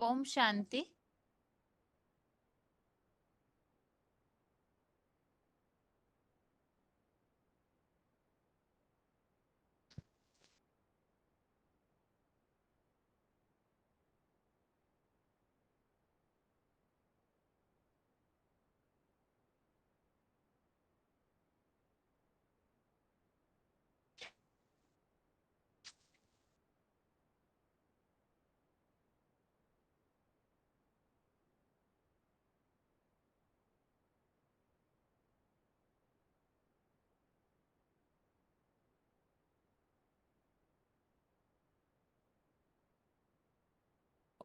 ओम शांति।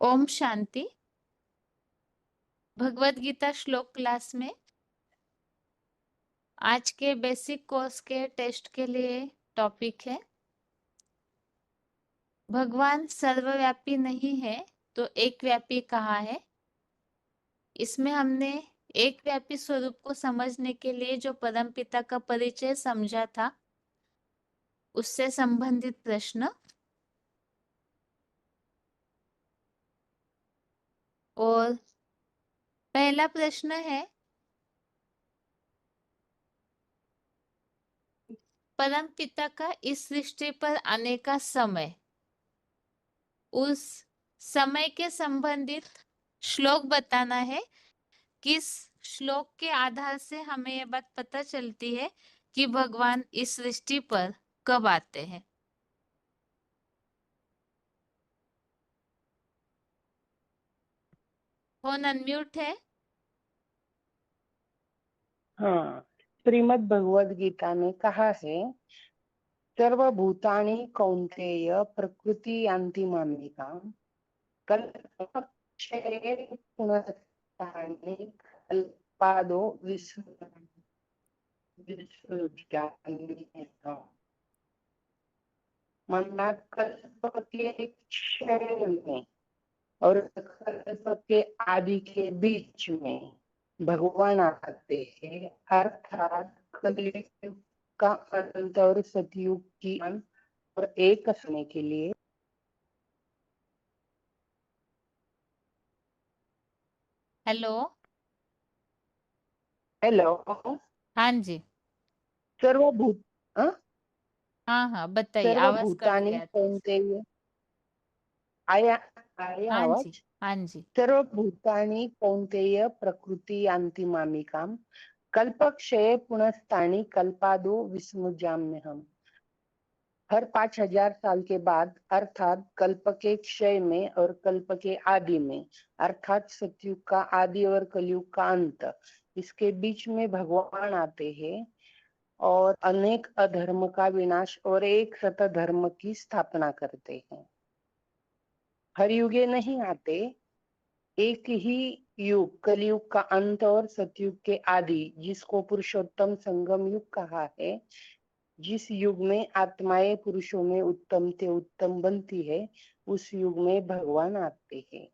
ओम शांति। भगवत गीता श्लोक क्लास में आज के बेसिक कोर्स के टेस्ट के लिए टॉपिक है भगवान सर्वव्यापी नहीं है तो एक व्यापी कहाँ है। इसमें हमने एक व्यापी स्वरूप को समझने के लिए जो परमपिता का परिचय समझा था उससे संबंधित प्रश्न और पहला प्रश्न है परमपिता का इस सृष्टि पर आने का समय, उस समय के संबंधित श्लोक बताना है। किस श्लोक के आधार से हमें यह बात पता चलती है कि भगवान इस सृष्टि पर कब आते हैं। फोन अनम्यूट है। हाँ, श्रीमद् भगवद गीता में कहा है सर्वभूतानि कौन्तेय प्रकृति यान्ति मामिकाम् कल्पक्षये पुनस्तानि कल्पादो विसृज्याम्यहम्। माना कल्प के क्षय में और कल्प के आदि के बीच में भगवान आते हैं, अर्थात कलयुग का अंत और सतयुग की अंत और एक समय के लिए। हेलो। हेलो। हाँ जी। सर्वभूत हाँ? हाँ बताइए, आवाज कट सर्वभूतानि गया था। कौन्तेय। आया आया हाँ जी आवाज। हाँ जी। सर्वभूतानि कौन्तेय प्रकृति यान्ति मामिकाम् कल्पक्षये पुनस्तानि कल्पादो विस्मृज्याम्यहम्। हर 5000 साल के बाद अर्थात कल्प के क्षय में और कल्प के आदि में अर्थात सतयुग का आदि और कलयुग का अंत, इसके बीच में भगवान आते हैं और अनेक अधर्म का विनाश और एक सत धर्म की स्थापना करते हैं। हर युगे नहीं आते, एक ही युग कलयुग का अंत और सतयुग के आदि, जिसको पुरुषोत्तम संगम युग कहा है, जिस युग में आत्माएं पुरुषों में उत्तम से उत्तम बनती है, उस युग में भगवान आते हैं।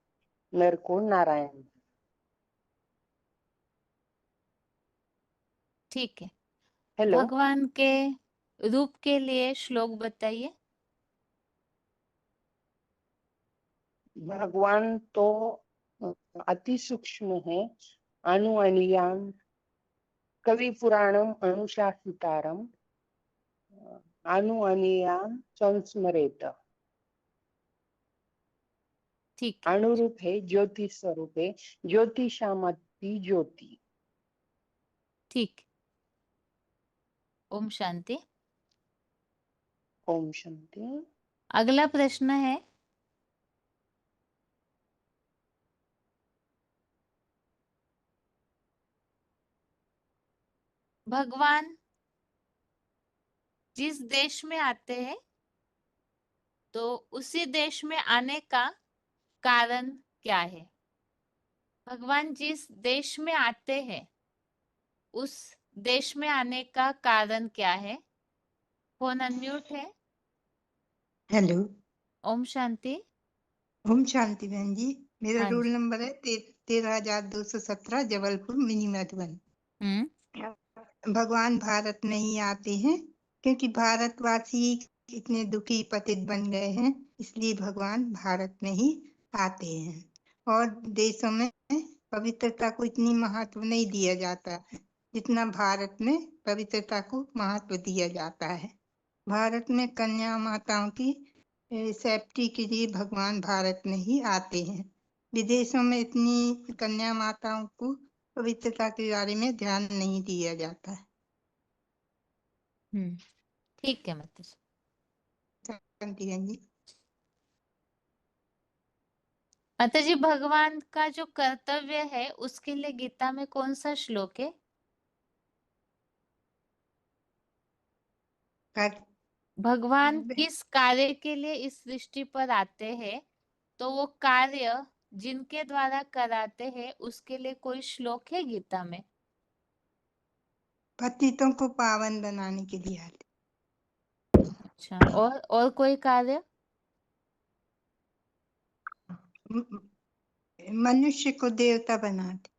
नर को नारायण। ठीक है। हेलो। भगवान के रूप के लिए श्लोक बताइए। भगवान तो अति सूक्ष्म है। अणु अणियाम कवि पुराणम अनुशासितारम अणु अणियाम संस्मरेत। ठीक है। अनुरूप है, ज्योति स्वरूप है, ज्योतिषामति ज्योति। ठीक। ओम शांति। ओम शांति। अगला प्रश्न है भगवान जिस देश में आते हैं तो उसी देश में आने का कारण क्या है। भगवान जिस देश में आते हैं उस देश में आने का कारण क्या है। फोन अनम्यूट है। हेलो। ओम शांति। ओम शांति बहन जी। मेरा हाँ रोल जी। नंबर है 13,217, जबलपुर मिनी मधुबन। भगवान भारत नहीं आते हैं क्योंकि भारतवासी इतने दुखी पतित बन गए हैं, इसलिए भगवान भारत नहीं आते हैं। और देशों में पवित्रता को इतनी महत्व नहीं दिया जाता जितना भारत में पवित्रता को महत्व दिया जाता है। भारत में कन्या माताओं की सेफ्टी के लिए भगवान भारत में ही आते हैं। विदेशों में इतनी कन्या माताओं को पवित्रता के बारे में ध्यान नहीं दिया जाता है। ठीक है माता जी। शांति जी। माता जी, भगवान का जो कर्तव्य है उसके लिए गीता में कौन सा श्लोक है? भगवान किस कार्य के लिए इस सृष्टि पर आते हैं, तो वो कार्य जिनके द्वारा कराते हैं उसके लिए कोई श्लोक है गीता में? पतितों को पावन बनाने के लिए आते। अच्छा, और कोई कार्य? मनुष्य को देवता बनाते।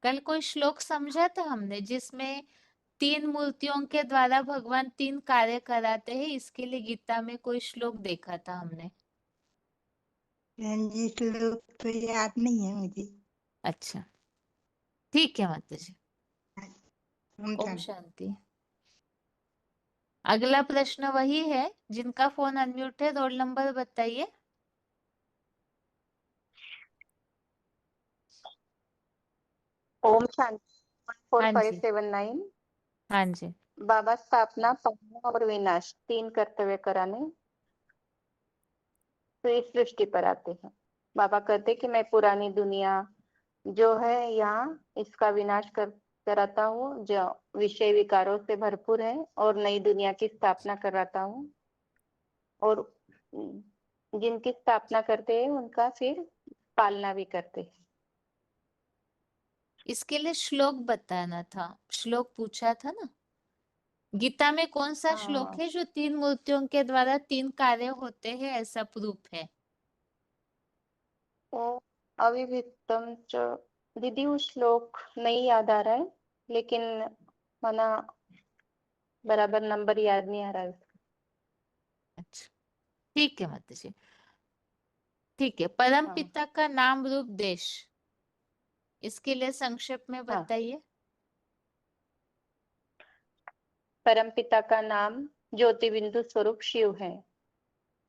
कल कोई श्लोक समझा था हमने जिसमें 3 मूर्तियों के द्वारा भगवान 3 कार्य कराते हैं, इसके लिए गीता में कोई श्लोक देखा था हमने। जी श्लोक तो याद नहीं है मुझे। अच्छा, ठीक है माता जी। ओम ओम शांति। शांति। अगला प्रश्न वही है, जिनका फोन अनम्यूट है रोल नंबर बताइए। ओम शांति। हाँ जी, 4579। हाँ जी। बाबा स्थापना, पालना और विनाश 3 कर्तव्य कराने तो इस सृष्टि पर आते हैं। बाबा कहते कि मैं पुरानी दुनिया जो है यहाँ इसका विनाश कराता हूँ, जो विषय विकारों से भरपूर है, और नई दुनिया की स्थापना कराता हूँ, और जिनकी स्थापना करते हैं उनका फिर पालना भी करते हैं। इसके लिए श्लोक बताना था, श्लोक पूछा था ना। गीता में कौन सा श्लोक है जो 3 मूर्तियों के द्वारा 3 कार्य होते हैं ऐसा प्रूफ है? तो अविभिक्तम च दीदी वो श्लोक नहीं याद आ रहा है, लेकिन मना बराबर नंबर याद नहीं आ रहा है। अच्छा, ठीक है माता जी। ठीक है, परम हाँ पिता का नाम रूप देश, इसके लिए संक्षेप में हाँ। बताइए। परमपिता का नाम ज्योति बिंदु स्वरूप शिव है।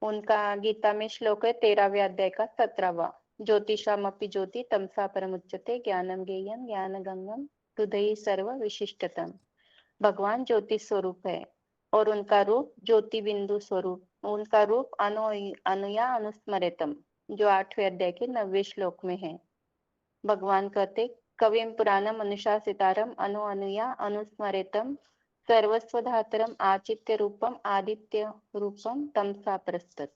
उनका गीता में श्लोक है 13वें अध्याय का 17वां। ज्योतिषामपि ज्योति तमसा परमुच्यते ज्ञानम गेयम ज्ञान गंगम हृदय सर्व विशिष्टतम। भगवान ज्योति स्वरूप है और उनका रूप ज्योति बिंदु स्वरूप। उनका रूप अनुया अनुस्मृतम जो 8वें अध्याय के 9वें श्लोक में है। भगवान कहते कविम पुराणम अनुशासितारम अनुया अनुस्मृतम सर्वस्वधातरम आचित्य रूपम आदित्य रूपम तमसा प्रस्तुत।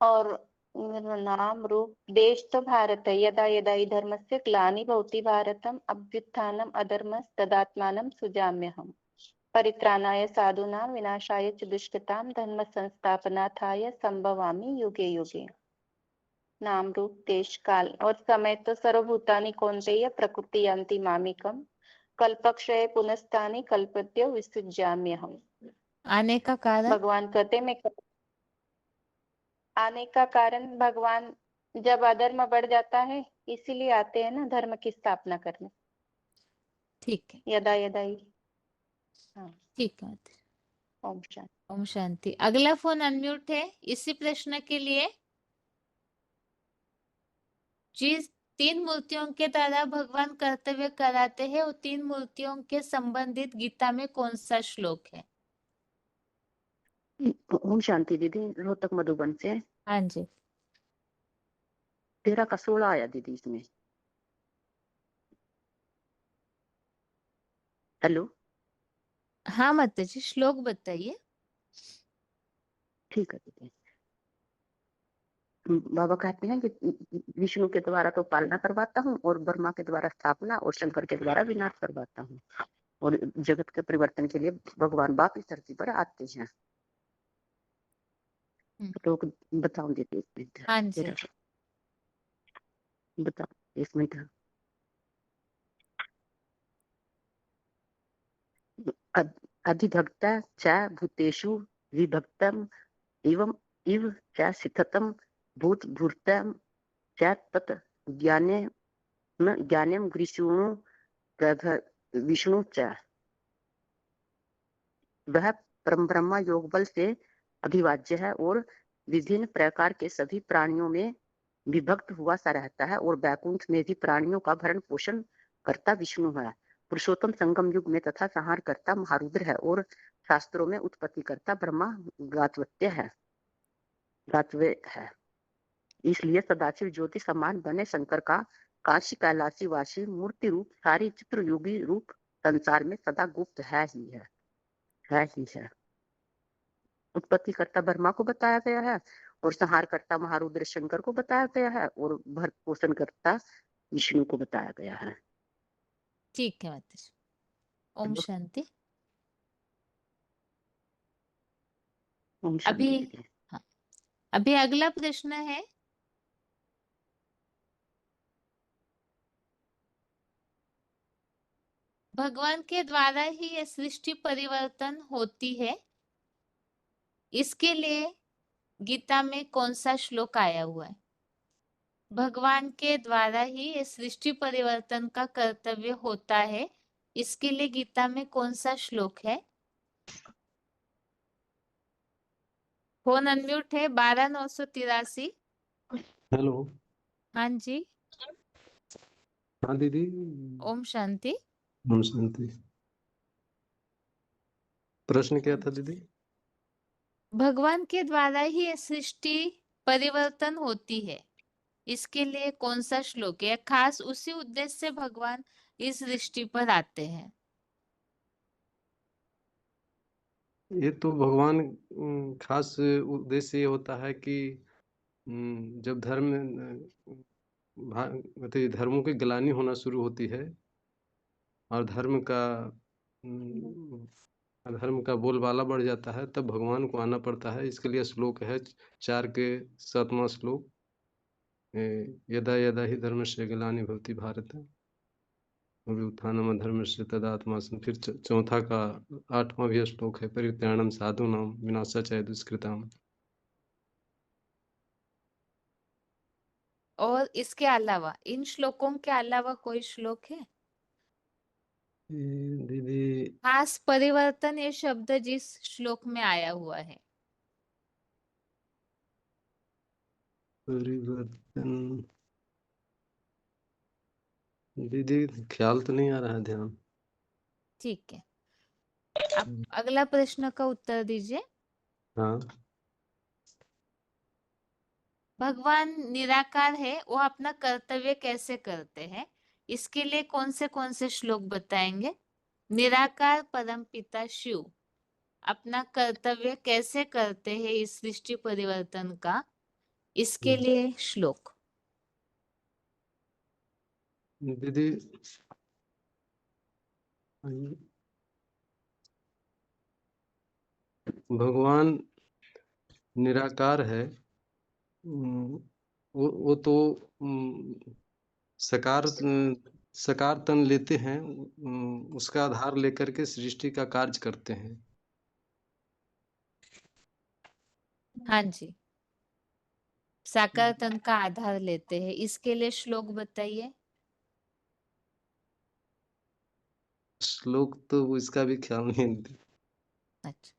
और नाम रूप देश तो भारत है। यदा यदा हि धर्मस्य ग्लानि भवति भारतम अभ्युत्थानम अधर्मस् तदात्मानं सृजाम्यहम्। परित्राणाय साधूनां विनाशाय च दुष्कृतां धर्म संस्थापनार्थाय संभवामि युगे युगे। नाम रूप देश काल और समय तो सर्वभूतानि कौन्तेय प्रकृति यान्ति मामिकम कल्पक्षये पुनस्तानि कल्पत्यो विसृज्याम्यहम्। आने का कारण? भगवान कहते मैं आने का कारण भगवान जब अधर्म बढ़ जाता है इसीलिए आते हैं ना, धर्म की स्थापना करने। ठीक है, यदा यदा ही। हाँ। ठीक है माता जी। ओम शांति। ओम शांति। अगला फोन अनम्यूट है इसी प्रश्न के लिए। जिस 3 मूर्तियों के द्वारा भगवान कर्तव्य कराते हैं, वो 3 मूर्तियों के संबंधित गीता में कौन सा श्लोक है? ओम शांति दीदी, रोहतक मधुबन से। हाँ जी। 13 का 16 आया दीदी इसमें। हेलो। हाँ माता जी, श्लोक बताइए। ठीक है दीदी। बाबा कहते हैं कि विष्णु के द्वारा तो पालना करवाता हूँ, और ब्रह्मा के द्वारा स्थापना, और शंकर के द्वारा विनाश करवाता हूँ, और जगत के परिवर्तन के लिए भगवान वापिस धरती पर आते हैं। लोग बताओ दीदी इसमें। हाँ जी। बताओ इसमें था अधिभक्ता च भूतेषु विभक्तम एवं इव च सिद्धतम भूतभूतम च तत् ज्ञानेम विष्णु च। वह परब्रह्म योग बल से अभिवाज्य है और विभिन्न प्रकार के सभी प्राणियों में विभक्त हुआ सा रहता है और वैकुंठ में भी प्राणियों का भरण पोषण करता विष्णु है। पुरुषोत्तम संगम युग में तथा संहार करता महारुद्र है और शास्त्रों में उत्पत्ति करता ब्रह्मा गात्वत्य है। इसलिए सदाशिव ज्योति समान बने शंकर का काशी कैलाशी वासी मूर्ति रूप सारी चित्र योगी रूप संसार में सदा गुप्त है ही है। उत्पत्ति करता ब्रह्मा को बताया गया है और संहार करता महारुद्र शंकर को बताया गया है और भरण पोषण करता विष्णु को बताया गया है। ठीक है माताजी। ओम शांति। ओम शांति अभी दीदी। हाँ, अभी अगला प्रश्न है, भगवान के द्वारा ही यह सृष्टि परिवर्तन होती है, इसके लिए गीता में कौन सा श्लोक आया हुआ है? भगवान के द्वारा ही ये सृष्टि परिवर्तन का कर्तव्य होता है, इसके लिए गीता में कौन सा श्लोक है? फोन अनम्यूट है। 12983। हेलो। हाँ जी। हाँ दीदी। ओम शांति। ओम शांति। प्रश्न क्या था दीदी? भगवान के द्वारा ही ये सृष्टि परिवर्तन होती है, इसके लिए कौन सा श्लोक है? खास उसी उद्देश्य से भगवान इस सृष्टि पर आते हैं। ये तो भगवान खास उद्देश्य ये होता है कि जब मतलब धर्मों की ग्लानि होना शुरू होती है और धर्म का बोलबाला बढ़ जाता है, तब भगवान को आना पड़ता है। इसके लिए श्लोक है 4 के 7वां श्लोक, यदा यदा ही धर्मस्य ग्लानिर्भवति भारत उत्थानम धर्मस्य तदात्मानं। फिर चौथा का 8वां भी श्लोक है, परित्राणम साधूनां विनाशाय दुष्कृताम्। और इसके अलावा, इन श्लोकों के अलावा कोई श्लोक है? दीदी खास परिवर्तन ये शब्द जिस श्लोक में आया हुआ है। परिवर्तन दीदी ख्याल तो नहीं आ रहा है ध्यान। ठीक है, आप अगला प्रश्न का उत्तर दीजिए। हाँ। भगवान निराकार है, वो अपना कर्तव्य कैसे करते हैं, इसके लिए कौन से श्लोक बताएंगे? निराकार परमपिता शिव अपना कर्तव्य कैसे करते हैं इस सृष्टि परिवर्तन का, इसके लिए श्लोक। दीदी भगवान निराकार है, वो तो सकार तन लेते हैं, उसका आधार लेकर के सृष्टि का कार्य करते हैं। हाँ जी, साकार तन का आधार लेते हैं, इसके लिए श्लोक बताइए। श्लोक तो इसका भी ख्याल नहीं। अच्छा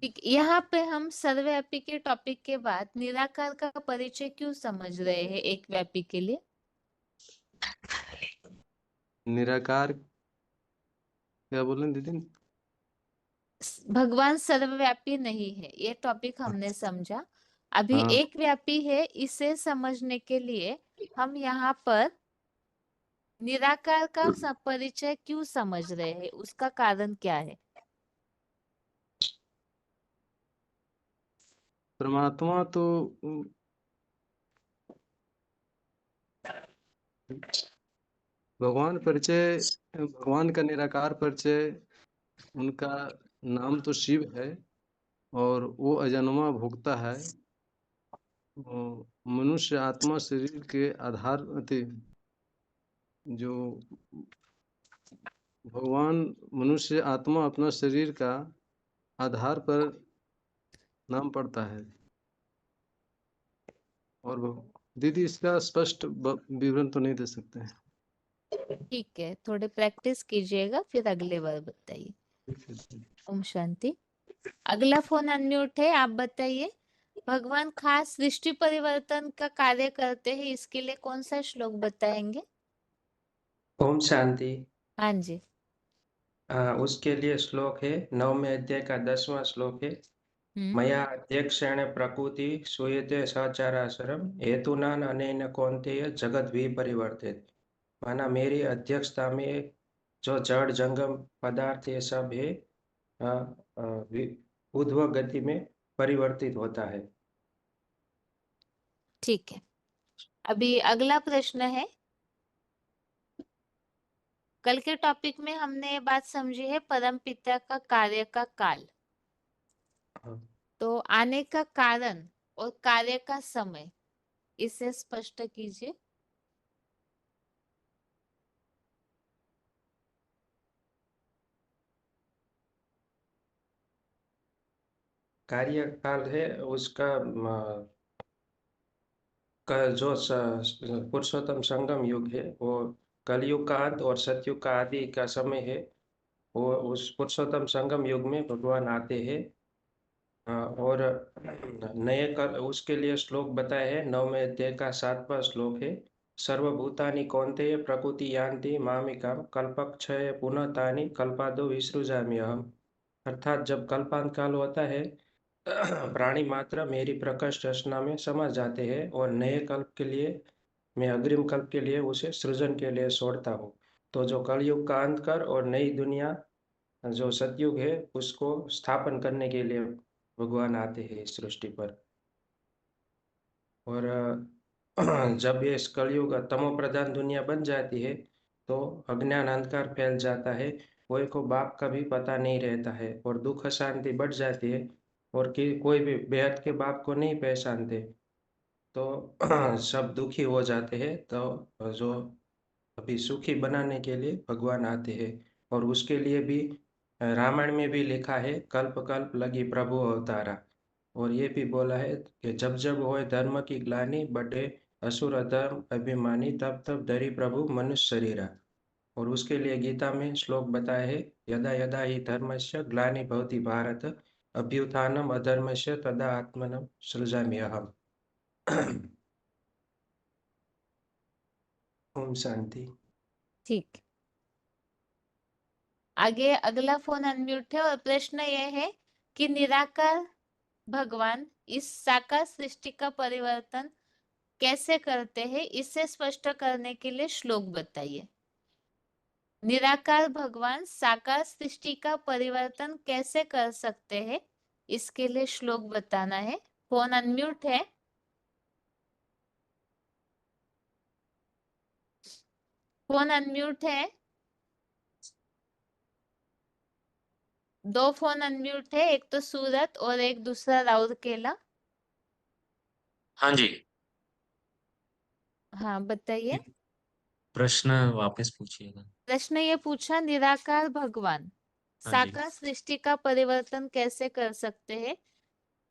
ठीक, यहाँ पे हम सर्वव्यापी के टॉपिक के बाद निराकार का परिचय क्यों समझ रहे हैं एक व्यापी के लिए? निराकार क्या बोले दीदी? भगवान सर्वव्यापी नहीं है, ये टॉपिक हमने समझा। अभी हाँ। एक व्यापी है, इसे समझने के लिए हम यहाँ पर निराकार का परिचय क्यों समझ रहे हैं, उसका कारण क्या है? परमात्मा तो भगवान का निराकार परिचय, उनका नाम तो शिव है और वो अजन्मा भोक्ता है। मनुष्य आत्मा शरीर के आधार जो भगवान मनुष्य आत्मा अपना शरीर का आधार पर नाम पड़ता है। और दीदी इसका स्पष्ट विवरण तो नहीं दे सकते हैं। ठीक है, थोड़े प्रैक्टिस कीजिएगा, फिर अगले बार बताइए। ठीक है दीदी। ओम शांति। अगला फोन अनम्यूट है, आप बताइए। भगवान खास सृष्टि परिवर्तन का कार्य करते हैं, इसके लिए कौन सा श्लोक बताएंगे? ओम शांति। हाँ जी। उसके लिए श्लोक है 9वें अध्याय का 10वां श्लोक है। मया अध्यक्षेण प्रकृति सूयते सचराचरम हेतुना अनेन कौन्तेय जगत विपरिवर्तित। माना मेरी अध्यक्षता में जो जड़ जंगम पदार्थ ये सब है ऊर्ध्व गति में परिवर्तित होता है। ठीक है, अभी अगला प्रश्न है। कल के टॉपिक में हमने ये बात समझी है परम पिता का कार्य का काल। हाँ। तो आने का कारण और कार्य का समय, इसे स्पष्ट कीजिए। कार्यकाल है उसका जो पुरुषोत्तम संगम युग है वो कलयुग का अंत और सतयुग का आदि का समय है। वो उस पुरुषोत्तम संगम युग में भगवान आते हैं। और नए कर उसके लिए श्लोक बताए हैं। 9वें अध्याय का 7वां श्लोक है सर्वभूतानि कौन्तेय प्रकृति यान्ति मामिकाम कल्पक्षय पुनः तानि कल्पादो विसृजामि अहम्। अर्थात जब कल्पांत काल होता है प्राणी मात्र मेरी प्रकाश रचना में समा जाते हैं और नए कल्प के लिए मैं अग्रिम कल्प के लिए उसे सृजन के लिए छोड़ता हूँ। तो जो कलयुग का अंत कर और नई दुनिया जो सतयुग है उसको स्थापन करने के लिए भगवान आते हैं इस सृष्टि पर। और जब ये कलयुग तमो प्रधान दुनिया बन जाती है तो अज्ञान अंधकार फैल जाता है। कोई को बाप का भी पता नहीं रहता है और दुख शांति बढ़ जाती है और कि कोई भी बेहद के बाप को नहीं पहचानते। तो सब दुखी हो जाते हैं। तो जो अभी सुखी बनाने के लिए भगवान आते हैं और उसके लिए भी रामायण में भी लिखा है कल्प कल्प लगी प्रभु अवतारा। और ये भी बोला है कि जब जब होए धर्म की ग्लानि बढ़े असुर अधर्म अभिमानी तब तब धरी प्रभु मनुष्य शरीरा। और उसके लिए गीता में श्लोक बताए है यदा यदा ही धर्मस्य ग्लानि भवति भारत अभ्युत्थानम अधर्मस्य तदा आत्मनं सृजामि अहम्। ओम शांति। ठीक, आगे अगला फोन अनम्यूट है और प्रश्न यह है कि निराकार भगवान इस साकार सृष्टि का परिवर्तन कैसे करते हैं, इसे स्पष्ट करने के लिए श्लोक बताइए। निराकार भगवान साकार सृष्टि का परिवर्तन कैसे कर सकते हैं, इसके लिए श्लोक बताना है। फोन अनम्यूट है। फोन अनम्यूट है। दो फोन अनम्यूट है, एक तो सूरत और एक दूसरा राउरकेला। हाँ जी। हाँ बताइए। प्रश्न वापस पूछिएगा। प्रश्न ये पूछा निराकार भगवान हाँ जी। साकार सृष्टि का परिवर्तन कैसे कर सकते हैं,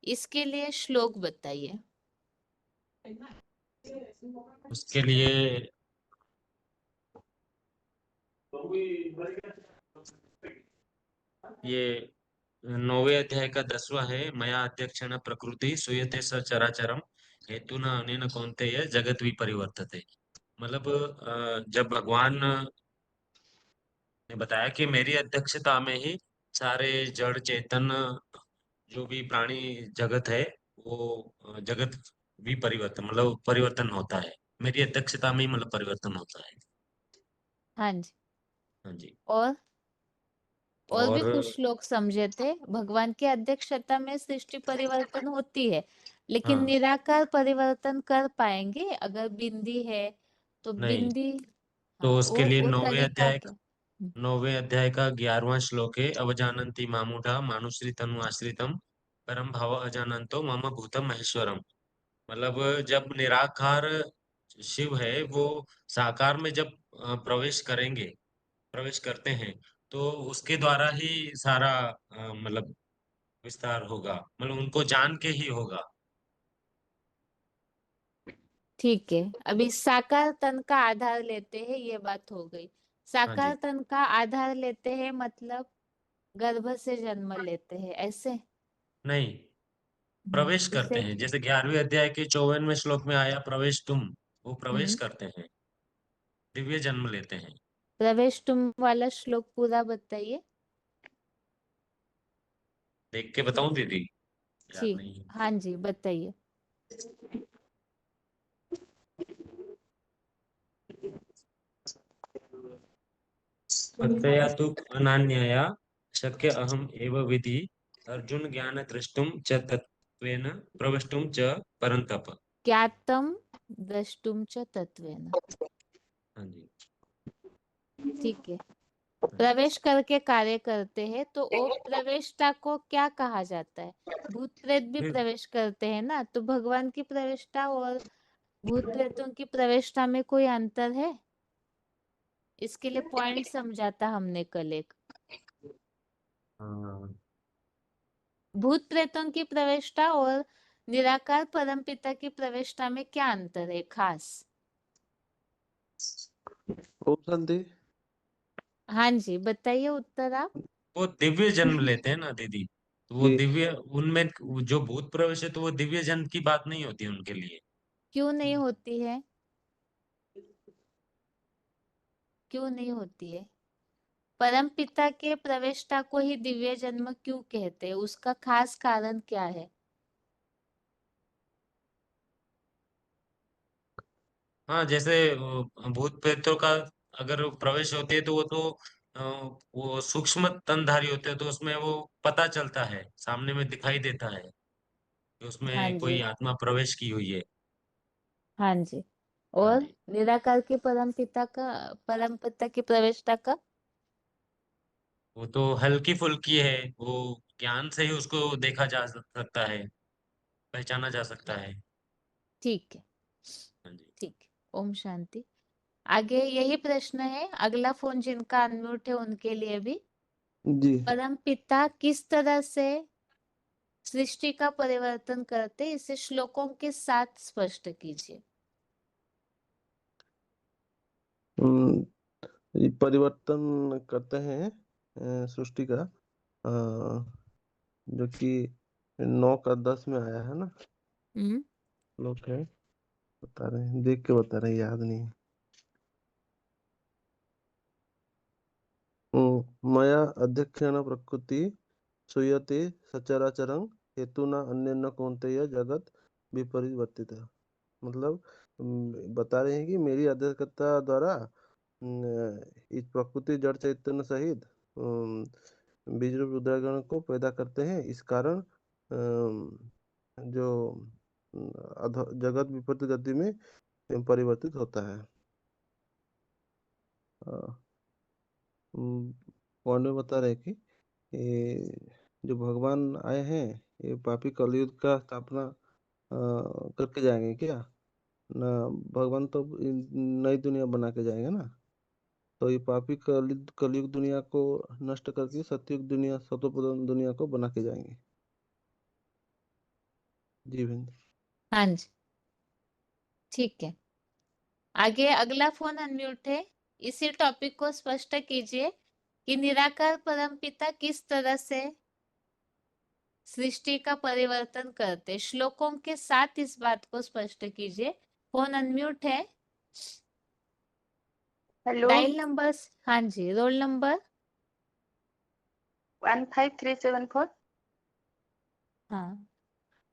इसके लिए श्लोक बताइए। उसके लिए ये 9वें अध्याय का 10वां है मया अध्यक्षेण प्रकृति सूयते सचराचरम हेतुना अनेन कौन्तेय जगत विपरिवर्तते। मतलब जब भगवान ने बताया कि मेरी अध्यक्षता में ही सारे जड़ चेतन जो भी प्राणी जगत है वो जगत विपरिवर्तन मतलब परिवर्तन होता है। मेरी अध्यक्षता में ही मतलब परिवर्तन होता है। हाँ जी। हाँ जी। और भी और कुछ लोग समझे थे भगवान की अध्यक्षता में सृष्टि परिवर्तन होती है, लेकिन हाँ निराकार परिवर्तन कर पाएंगे अगर बिंदी है तो नहीं, बिंदी। तो हाँ, उसके लिए वो नौवे तरीका अध्याय क्या? 9वें अध्याय का 11वां श्लोक है अवजानन्ति मामूढ़ा मानुश्री तनु आश्रितम परम भाव अजानन्तो मम भूतम महेश्वरम। मतलब जब निराकार शिव है वो साकार में जब प्रवेश करते हैं तो उसके द्वारा ही सारा मतलब विस्तार होगा, मतलब उनको जान के ही होगा। ठीक है, अभी साकार तन का आधार लेते हैं, ये बात हो गई। हाँ साकार जी। तन का आधार लेते हैं मतलब गर्भ से जन्म लेते हैं, ऐसे? नहीं, प्रवेश करते इसे हैं, जैसे 11वें अध्याय के 54वें श्लोक में आया प्रवेश तुम, वो प्रवेश हम्म करते हैं, दिव्य जन्म लेते हैं। प्रवेश तुम वाला श्लोक पूरा बताइए। देख के बताऊं दीदी? याद ठीक, नहीं है। हाँ जी बताइए। मत्तया तु अनान्यया शक्य अहम एव विधि अर्जुन ज्ञान दृष्टुम च तत्वेन प्रवेष्टुम च परंतप। ज्ञातम द्रष्टुम च तत्वेन। हाँ जी। ठीक है, प्रवेश करके कार्य करते हैं तो वो प्रवेशता को क्या कहा जाता है? भूत प्रेत भी फिर प्रवेश करते हैं ना, तो भगवान की प्रवेशता और भूत प्रेतों की प्रवेशता में कोई अंतर है? इसके लिए पॉइंट समझाता हमने कल एक। हाँ, भूत प्रेतों की प्रवेशता और निराकार परमपिता की प्रवेशता में क्या अंतर है खास? ऑप्शन दी। हाँ जी बताइए उत्तर आप। वो दिव्य जन्म लेते हैं ना दीदी, तो वो जी। दिव्य, उनमें जो भूत प्रवेश है तो वो दिव्य जन्म की बात नहीं होती उनके लिए। क्यों नहीं होती है? क्यों नहीं होती है? परम पिता के प्रवेशता को ही दिव्य जन्म क्यों कहते हैं? उसका खास कारण क्या है? हाँ, जैसे भूत प्रेतों का अगर प्रवेश होती है तो वो तो अ, वो सूक्ष्म तनधारी होते हैं, तो उसमें वो पता चलता है, सामने में दिखाई देता है कि हाँ उसमें जी, कोई आत्मा प्रवेश की हुई है। हाँ जी। हाँ और जी। निराकार के परम पिता की प्रवेशता का? वो तो हल्की फुल्की है, वो ज्ञान से ही उसको देखा जा सकता है, पहचाना जा सकता है। ठीक है, हाँ जी। ठीक है, ओम शांति। आगे यही प्रश्न है, अगला फोन जिनका अनम्यूट है उनके लिए भी। जी। परम पिता किस तरह से सृष्टि का परिवर्तन करते, इसे श्लोकों के साथ स्पष्ट कीजिए। हम्म, ये परिवर्तन करते हैं सृष्टि का, जो कि 9 का 10 में आया है ना। हम्म लोग है, बता रहे हैं, देख के बता रहे हैं, याद नहीं है। मया अध्यक्षेण प्रकृति सूयते सचराचरं हेतुना अन्येन कौन्तेय जगत विपरिवर्तित। मतलब बता रहे हैं कि मेरी अध्यक्षता द्वारा इस प्रकृति जड़ चैतन्य सहित बीज रूप रुद्रगण को पैदा करते हैं। इस कारण जो जगत विपरीत गति में परिवर्तित होता है। पौने में बता रहे कि ये जो भगवान आए हैं, ये पापी कलयुग का स्थापना करके जाएंगे क्या ना? भगवान तो नई दुनिया बना के जाएंगे ना। तो ये पापी कलयुग दुनिया को नष्ट करके सतयुग दुनिया, सतोप्रधान दुनिया को बना के जाएंगे। जी बहन। हाँ जी, ठीक है। आगे अगला फोन अनम्यूट है, इसी टॉपिक को स्पष्ट कीजिए कि निराकार परमपिता किस तरह से सृष्टि का परिवर्तन करते। श्लोकों के साथ इस बात को स्पष्ट कीजिए। फोन अनम्यूट है। हेलो, डायल नंबर, हाँ जी, रोल नंबर। 15374। हाँ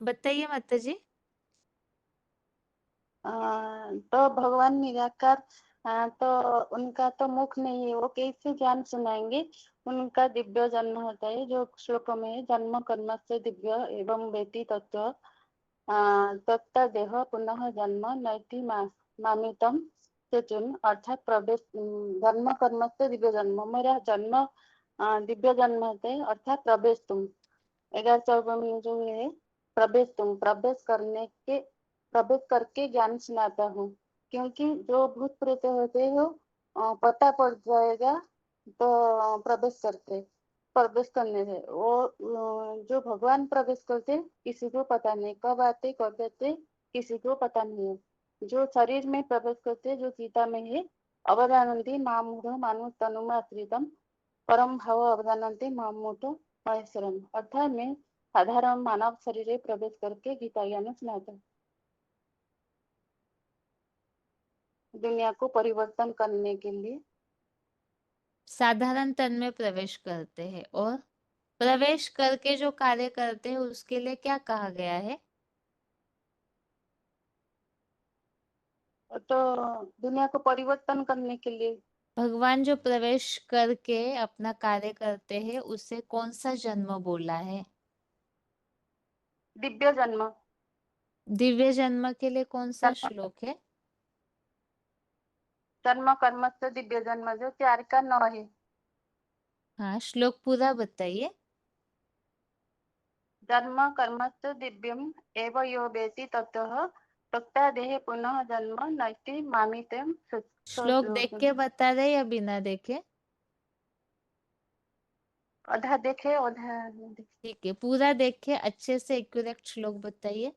बताइए माता जी। तो भगवान निराकार, तो उनका तो मुख नहीं है, वो कैसे ज्ञान सुनाएंगे? उनका दिव्य जन्म होता है, जो श्लोक में है, जन्म कर्म से दिव्य एवं वेति तत्व तत्त देह पुनः जन्म नैति मामितम से चुन, अर्थात प्रवेश जन्म कर्म से दिव्य जन्म, मेरा जन्म दिव्य जन्म होते हैं, अर्थात प्रवेश तुम 11-14 में जो है, प्रवेश करके ज्ञान सुनाता हूँ। क्योंकि जो भूत प्रेत होते हैं वो पता पड़ जाएगा तो प्रवेश करते। प्रवेश करने से वो जो भगवान प्रवेश करते किसी को पता नहीं, कब आते कब जाते किसी को पता नहीं है। जो शरीर में प्रवेश करते जो सीता में है, अवदानंती मामूढ़ मानु तनु आश्रितम परम भाव अवदानंती मामूढ़ महेश्वरम। अर्थात में साधारण मानव शरीर में प्रवेश करके गीता ज्ञान सुनाता, दुनिया को परिवर्तन करने के लिए। साधारण तन में प्रवेश करते हैं और प्रवेश करके जो कार्य करते हैं उसके लिए क्या कहा गया है? तो दुनिया को परिवर्तन करने के लिए। भगवान जो प्रवेश करके अपना कार्य करते हैं उसे कौन सा जन्म बोला है? दिव्य जन्म। दिव्य जन्म के लिए कौन सा जन्म श्लोक है? जन्म कर्म से दिव्य जन्म जो 4 का 9 है। हाँ, श्लोक पूरा बताइए। जन्म कर्म से दिव्यम एव यो वेति ततः तक्ता देहे पुनः जन्म नैति मामितम श्लोक देख के बता रहे या बिना देखे? आधा देखे आधा नहीं देखे। ठीक है, पूरा देखे, अच्छे से एक्यूरेट श्लोक बताइए।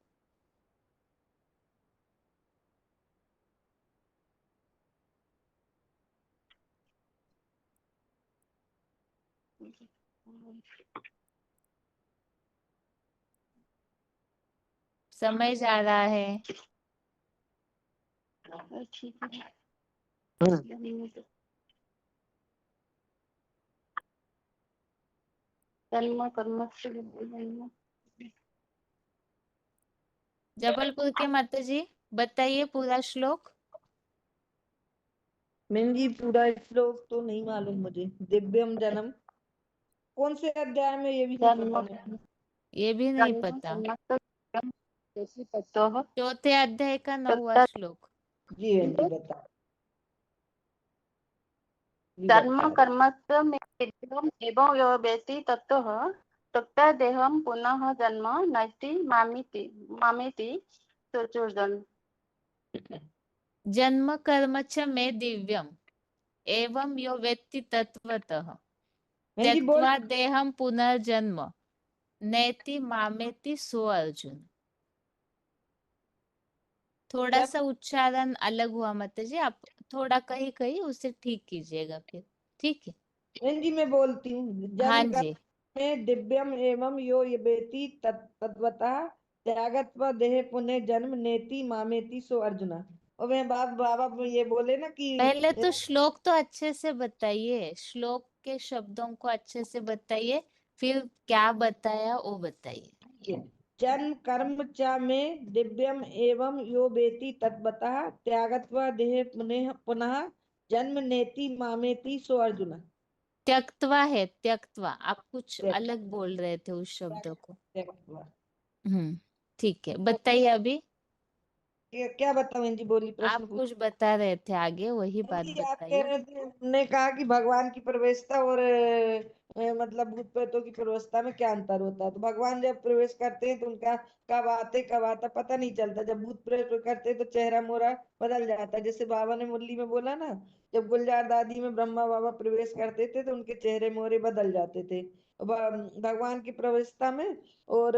समय जा रहा है। ठीक है। जन्म कर्म से दिव्य जन्म। जबलपुर के माता जी बताइए पूरा श्लोक। मैम जी पूरा श्लोक तो नहीं मालूम मुझे। दिव्यम जन्म कौन से अध्याय में, ये भी नहीं जन्म पता मैम। ये भी नहीं जन्म पता। कर्म से दिव्यम जैसे ततः चौथे अध्याय का 9वां तक्ता श्लोक। जी मैम जी बता। जी जन्म बता। कर्म से दिव्यम एवं यो वेति ततः तक्ता देहम पुनः जन्म नैति मामिति चतुर्जन्म। जन्म कर्म च मे दिव्यम एवं यो वेत्ति तत्वतः मैम जी बोल। त्यक्त्वा देहम पुनर्जन्म नैति मामेति सो अर्जुन। थोड़ा क्या? सा उच्चारण अलग हुआ माता जी, आप थोड़ा कहीं कहीं उसे ठीक कीजिएगा फिर। ठीक है? मैम जी मैं बोलती हूँ। हाँ जन्म जी। में दिव्यम एवं यो वेति तद्वतः त्यागत्व देह पुनः जन्म नेति मामेति सो अर्जुना। और मैं बाबा ये बोले ना कि पहले तो श्लोक तो अच्छे से बताइए, श्लोक के शब्दों को अच्छे से बताइए, फिर क्या बताया वो बताइए। जन्म कर्म च में दिव्यम एवं यो वेति तद्वतः त्यागत्व देह पुनः पुनः जन्म नेति मामेति सो अर्जुना। त्यक्त्वा है, त्यक्त्वा। आप कुछ त्यक्त्वा। अलग बोल रहे थे उस शब्द को। त्यक्त्वा। ठीक है, बताइए अभी। क्या बताऊं जी, बोली आप प्रश्न पूछ। कुछ बता रहे थे आगे, वही बात जी आप कह बताइए। रहे थे, ने कहा कि भगवान की प्रवेशता और मतलब भूत प्रेतों की प्रवेशता में क्या अंतर होता है। तो भगवान जब प्रवेश करते हैं तो उनका कब आता पता नहीं चलता। जब भूत प्रेत करते हैं तो चेहरा मोहरा बदल जाता है। जैसे बाबा ने मुरली में बोला ना, जब गुलजार दादी में ब्रह्मा बाबा प्रवेश करते थे तो उनके चेहरे मोहरे बदल जाते थे। भगवान की प्रवेशता में और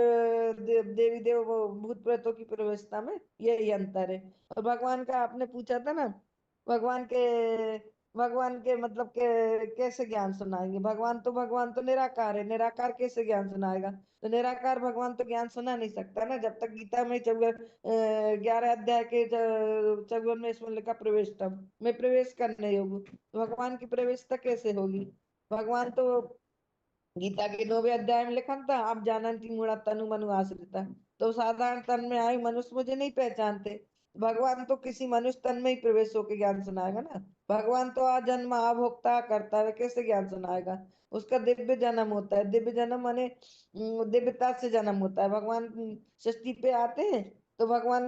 देवी देव भूत प्रेतों की प्रवेशता में यही अंतर है। और भगवान का आपने पूछा था ना, भगवान के भगवान के मतलब के कैसे ज्ञान सुनाएंगे। भगवान तो निराकार है, निराकार कैसे ज्ञान सुनाएगा। तो निराकार भगवान तो ज्ञान सुना नहीं सकता ना, जब तक गीता में 11 अध्याय के 54वें श्लोक का प्रवेश तब मैं प्रवेश करने योग्य। तो भगवान की प्रवेशता कैसे होगी। भगवान तो गीता के 9वें अध्याय में लिखा था, आप जानती मूढ़ा तनु मनु आश्रिता। तो साधारण तन में आए मनुष्य मुझे नहीं पहचानते। भगवान तो किसी मनुष्य तन में ही प्रवेश होकर ज्ञान सुनाएगा ना। भगवान तो आजन्म अभोक्ता करता है, कैसे ज्ञान सुनाएगा। उसका दिव्य जन्म होता है। दिव्य जन्म माने दिव्यता से जन्म होता है। भगवान सृष्टि पे आते हैं तो भगवान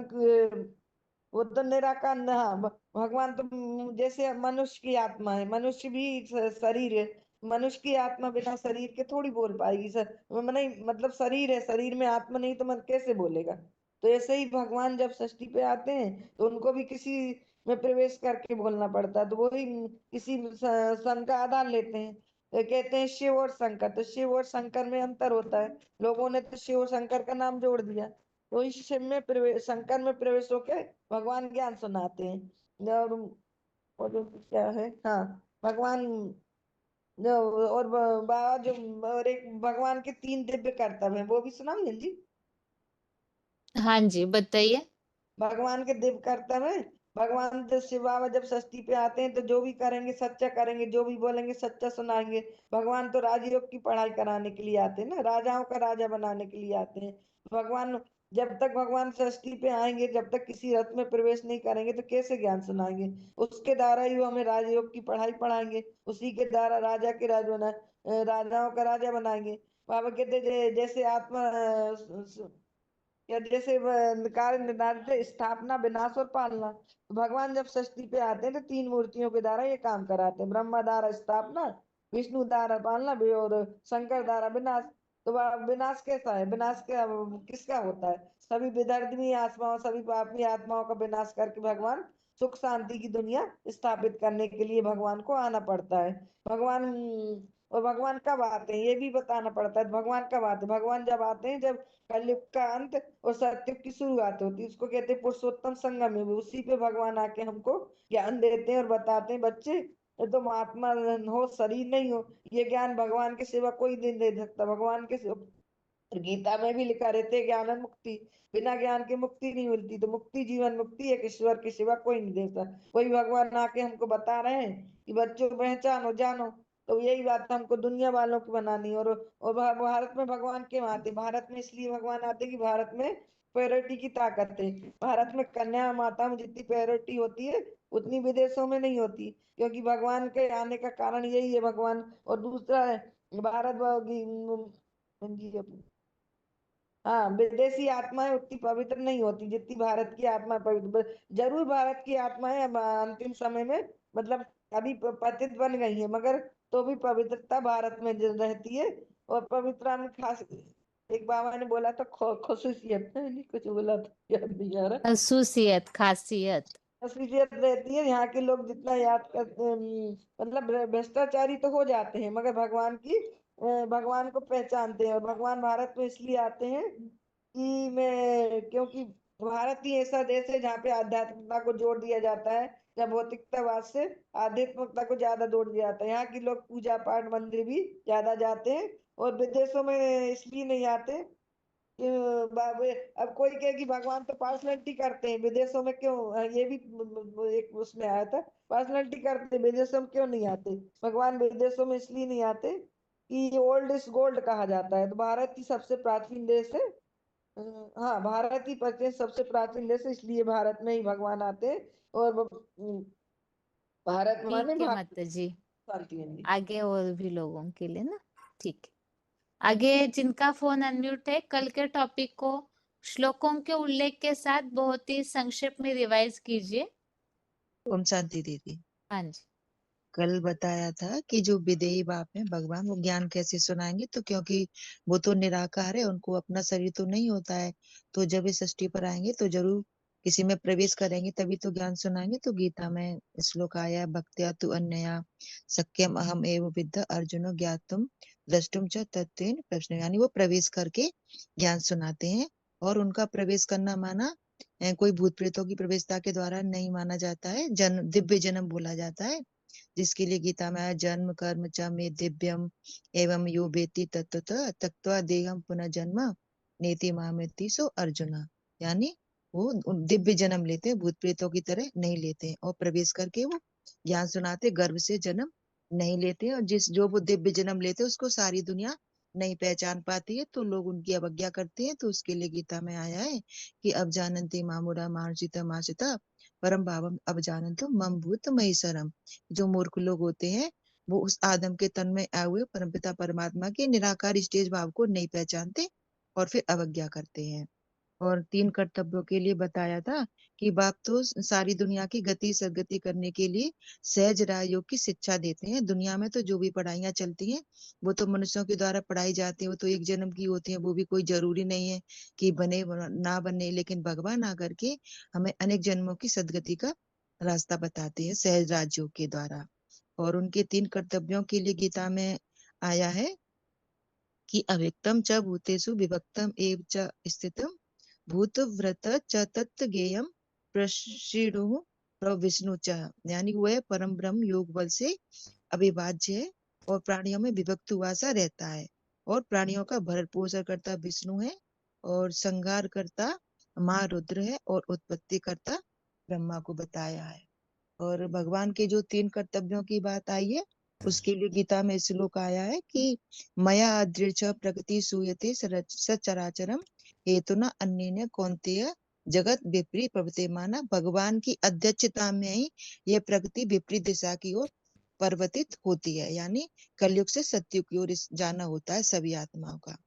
वो तो निराकार ना। भगवान तो जैसे मनुष्य की आत्मा है, मनुष्य भी शरीर है। मनुष्य की आत्मा बिना शरीर के थोड़ी बोल पाएगी सर। नहीं मतलब शरीर है, शरीर में आत्मा नहीं तो मन कैसे बोलेगा। तो ऐसे ही भगवान जब सृष्टि पे आते हैं तो उनको भी किसी में प्रवेश करके बोलना पड़ता है। तो वो ही किसी सन का आधार लेते हैं। कहते हैं शिव और शंकर, तो शिव और शंकर में अंतर होता है। लोगों ने तो शिव और शंकर का नाम जोड़ दिया। तो इस शिव में प्रवेश, शंकर में प्रवेश होके भगवान ज्ञान सुनाते हैं। और क्या है, हाँ, भगवान और बाबा जो, और एक भगवान के 3 दिव्य कर्तव्य हैं, वो भी सुनाऊंगी जी। हाँ जी, बताइए। भगवान के दिव्य कर्तव्य है। भगवान जब शिव बाबा जब षष्ठी पे आते हैं तो जो भी करेंगे सच्चा करेंगे, जो भी बोलेंगे सच्चा सुनाएंगे। भगवान तो राजयोग की पढ़ाई कराने के लिए आते हैं ना, राजाओं का राजा बनाने के लिए आते हैं। भगवान जब तक भगवान षष्ठी पे आएंगे, जब तक किसी रथ में प्रवेश नहीं करेंगे तो कैसे ज्ञान सुनाएंगे? उसके द्वारा ही वो हमें राजयोग की पढ़ाई पढ़ाएंगे, उसी के द्वारा राजा के राजाओं का राजा बनाएंगे। बाबा कहते जैसे आत्मा या जैसे कार्य निर्धारित स्थापना, विनाश और पालना। तो भगवान जब षष्ठी पे आते हैं तो 3 मूर्तियों के द्वारा ये काम कराते हैं, ब्रह्मा द्वारा स्थापना, विष्णु द्वारा पालना और शंकर द्वारा विनाश। तो विनाश कैसा है? विनाश क्या किसका होता है? सभी विधर्मी आत्माओं, सभी पापी आत्माओं का विनाश करके भगवान सुख शांति की दुनिया स्थापित करने के लिए भगवान को आना पड़ता है। भगवान और भगवान कब आते हैं ये भी बताना पड़ता है। भगवान कब आते हैं? भगवान जब आते हैं जब कलयुग का अंत और सत्युग की शुरुआत होती है, उसको कहते हैं पुरुषोत्तम संगम युग। उसी पे भगवान आके हमको ज्ञान देते हैं और बताते हैं, बच्चे ये तुम आत्मा हो, शरीर नहीं हो। ये ज्ञान भगवान के सिवा कोई नहीं दे सकता। भगवान के गीता में भी लिखा रहते हैं ज्ञान मुक्ति, बिना ज्ञान के मुक्ति नहीं मिलती। तो मुक्ति, जीवन मुक्ति एक ईश्वर के सिवा कोई नहीं देता। वही भगवान आके हमको बता रहे हैं कि बच्चों पहचानो जानो। तो यही बात हमको दुनिया वालों की बनानी। और भारत में भगवान क्यों आते? भारत में इसलिए भगवान आते कि भारत में प्योरिटी की ताकत है। भारत में कन्या माता में जितनी प्योरिटी होती है उतनी विदेशों में नहीं होती, क्योंकि भगवान के आने का कारण यही है। भगवान और दूसरा है भारत हाँ, विदेशी आत्माएं उतनी पवित्र नहीं होती जितनी भारत की आत्मा पवित्र। जरूर भारत की आत्माएं अब अंतिम समय में मतलब अभी पतित बन गई है, मगर तो भी पवित्रता भारत में रहती है। और पवित्रता में खास एक बाबा ने बोला था खसूसियत, नहीं कुछ बोला था, याद नहीं आ रहा। खसूसियत, खासियत। खसूसियत रहती है, यहाँ के लोग जितना याद करते मतलब भ्रष्टाचारी तो हो जाते हैं मगर भगवान को पहचानते हैं। और भगवान भारत में इसलिए आते हैं कि मैं क्योंकि भारत ही ऐसा देश है जहाँ पे आध्यात्मिकता को जोड़ दिया जाता है, जब भौतिकतावाद से आध्यात्मिकता को ज्यादा जोड़ दिया जाता है। यहाँ के लोग पूजा पाठ मंदिर भी ज्यादा जाते हैं। और विदेशों में इसलिए नहीं आते कि अब कोई कहे कि भगवान तो पर्सनैलिटी करते हैं, विदेशों में क्यों? ये भी एक उसमें आया था, पर्सनैलिटी करते हैं विदेशों में क्यों नहीं आते? भगवान विदेशों में इसलिए नहीं आते कि ओल्ड इज गोल्ड कहा जाता है। तो भारत ही सबसे प्राचीन देश है। हाँ, भारत ही सबसे प्राचीन देश है, इसलिए भारत में ही भगवान आते हैं। और भारत माने ठीक है भारत माता जी, शांति है। आगे और भी लोगों के लिए ना। ठीक है, आगे जिनका फोन अनम्यूट है, कल के टॉपिक को श्लोकों के उल्लेख के साथ बहुत ही संक्षेप में रिवाइज कीजिए। ओम शांति दीदी। हाँ जी। कल बताया था कि जो विदेही बाप है भगवान, वो ज्ञान कैसे सुनाएंगे? तो क्योंकि वो तो निराकार है, उनको अपना शरीर तो नहीं होता है, तो जब इस सृष्टि पर आएंगे तो जरूर किसी में प्रवेश करेंगे तभी तो ज्ञान सुनाएंगे। तो गीता में श्लोक आया, भक्त्या तु अन्यया सख्यम अहम एव विद्ध अर्जुनो ज्ञातुम द्रष्टुम च तत्वेन प्रश्न, यानी वो प्रवेश करके ज्ञान सुनाते हैं। और उनका प्रवेश करना माना कोई भूत प्रेतों की प्रवेशता के द्वारा नहीं माना जाता है, जन्म दिव्य जन्म बोला जाता है, जिसके लिए गीता में आया, जन्म कर्म च मे दिव्यम एवं यो वेति तत्वतः त्यक्त्वा देहम पुनः जन्म नेति मामेति सो अर्जुना। यानी वो दिव्य जन्म लेते हैं, भूत प्रेतों की तरह नहीं लेते हैं, और प्रवेश करके वो ज्ञान सुनाते, गर्भ से जन्म नहीं लेते हैं। और जो वो दिव्य जन्म लेते हैं उसको सारी दुनिया नहीं पहचान पाती है, तो लोग उनकी अवज्ञा करते हैं। तो उसके लिए गीता में आया है कि अब जानन्ति मामुरा मार्जिता मार्जिता परम भावम अब जानन्तो मम भूत महेश्वरम। जो मूर्ख लोग होते हैं वो उस आदम के तन में आए हुए परमपिता परमात्मा के निराकार स्टेज भाव को नहीं पहचानते और फिर अवज्ञा करते हैं। और 3 कर्तव्यों के लिए बताया था कि बाप तो सारी दुनिया की गति सदगति करने के लिए सहज राजयोग की शिक्षा देते हैं। दुनिया में तो जो भी पढ़ाइयाँ चलती हैं वो तो मनुष्यों के द्वारा पढ़ाई जाती है, वो तो एक जन्म की होती है, वो भी कोई जरूरी नहीं है कि बने ना बने। लेकिन भगवान आकर के हमें अनेक जन्मों की सदगति का रास्ता बताते हैं सहज राजयोग के द्वारा। और उनके 3 कर्तव्यों के लिए गीता में आया है कि अव्यक्तम च भूतेषु विभक्तम एव च स्थितम भूत व्रत च तत् ज्ञेयम प्रसीदुः प्रविष्णु च, यानी वह परम ब्रह्म योग बल से अविभाज्य है और प्राणियों में विभक्त हुआ सा रहता है और प्राणियों का भरण पोषण करता विष्णु है और संहार करता माँ रुद्र है और उत्पत्ति करता ब्रह्मा को बताया है। और भगवान के जो 3 कर्तव्यों की बात आई है उसके लिए गीता में श्लोक आया है कि मया अदृच प्रकृति सूयते सचराचरम हेतुना अन्येन कौन्तेय जगत विपरीत प्रवर्तमाना। भगवान की अध्यक्षता में ही यह प्रकृति विपरीत दिशा की ओर परिवर्तित होती है, यानी कलयुग से सतयुग की ओर जाना होता है सभी आत्माओं का।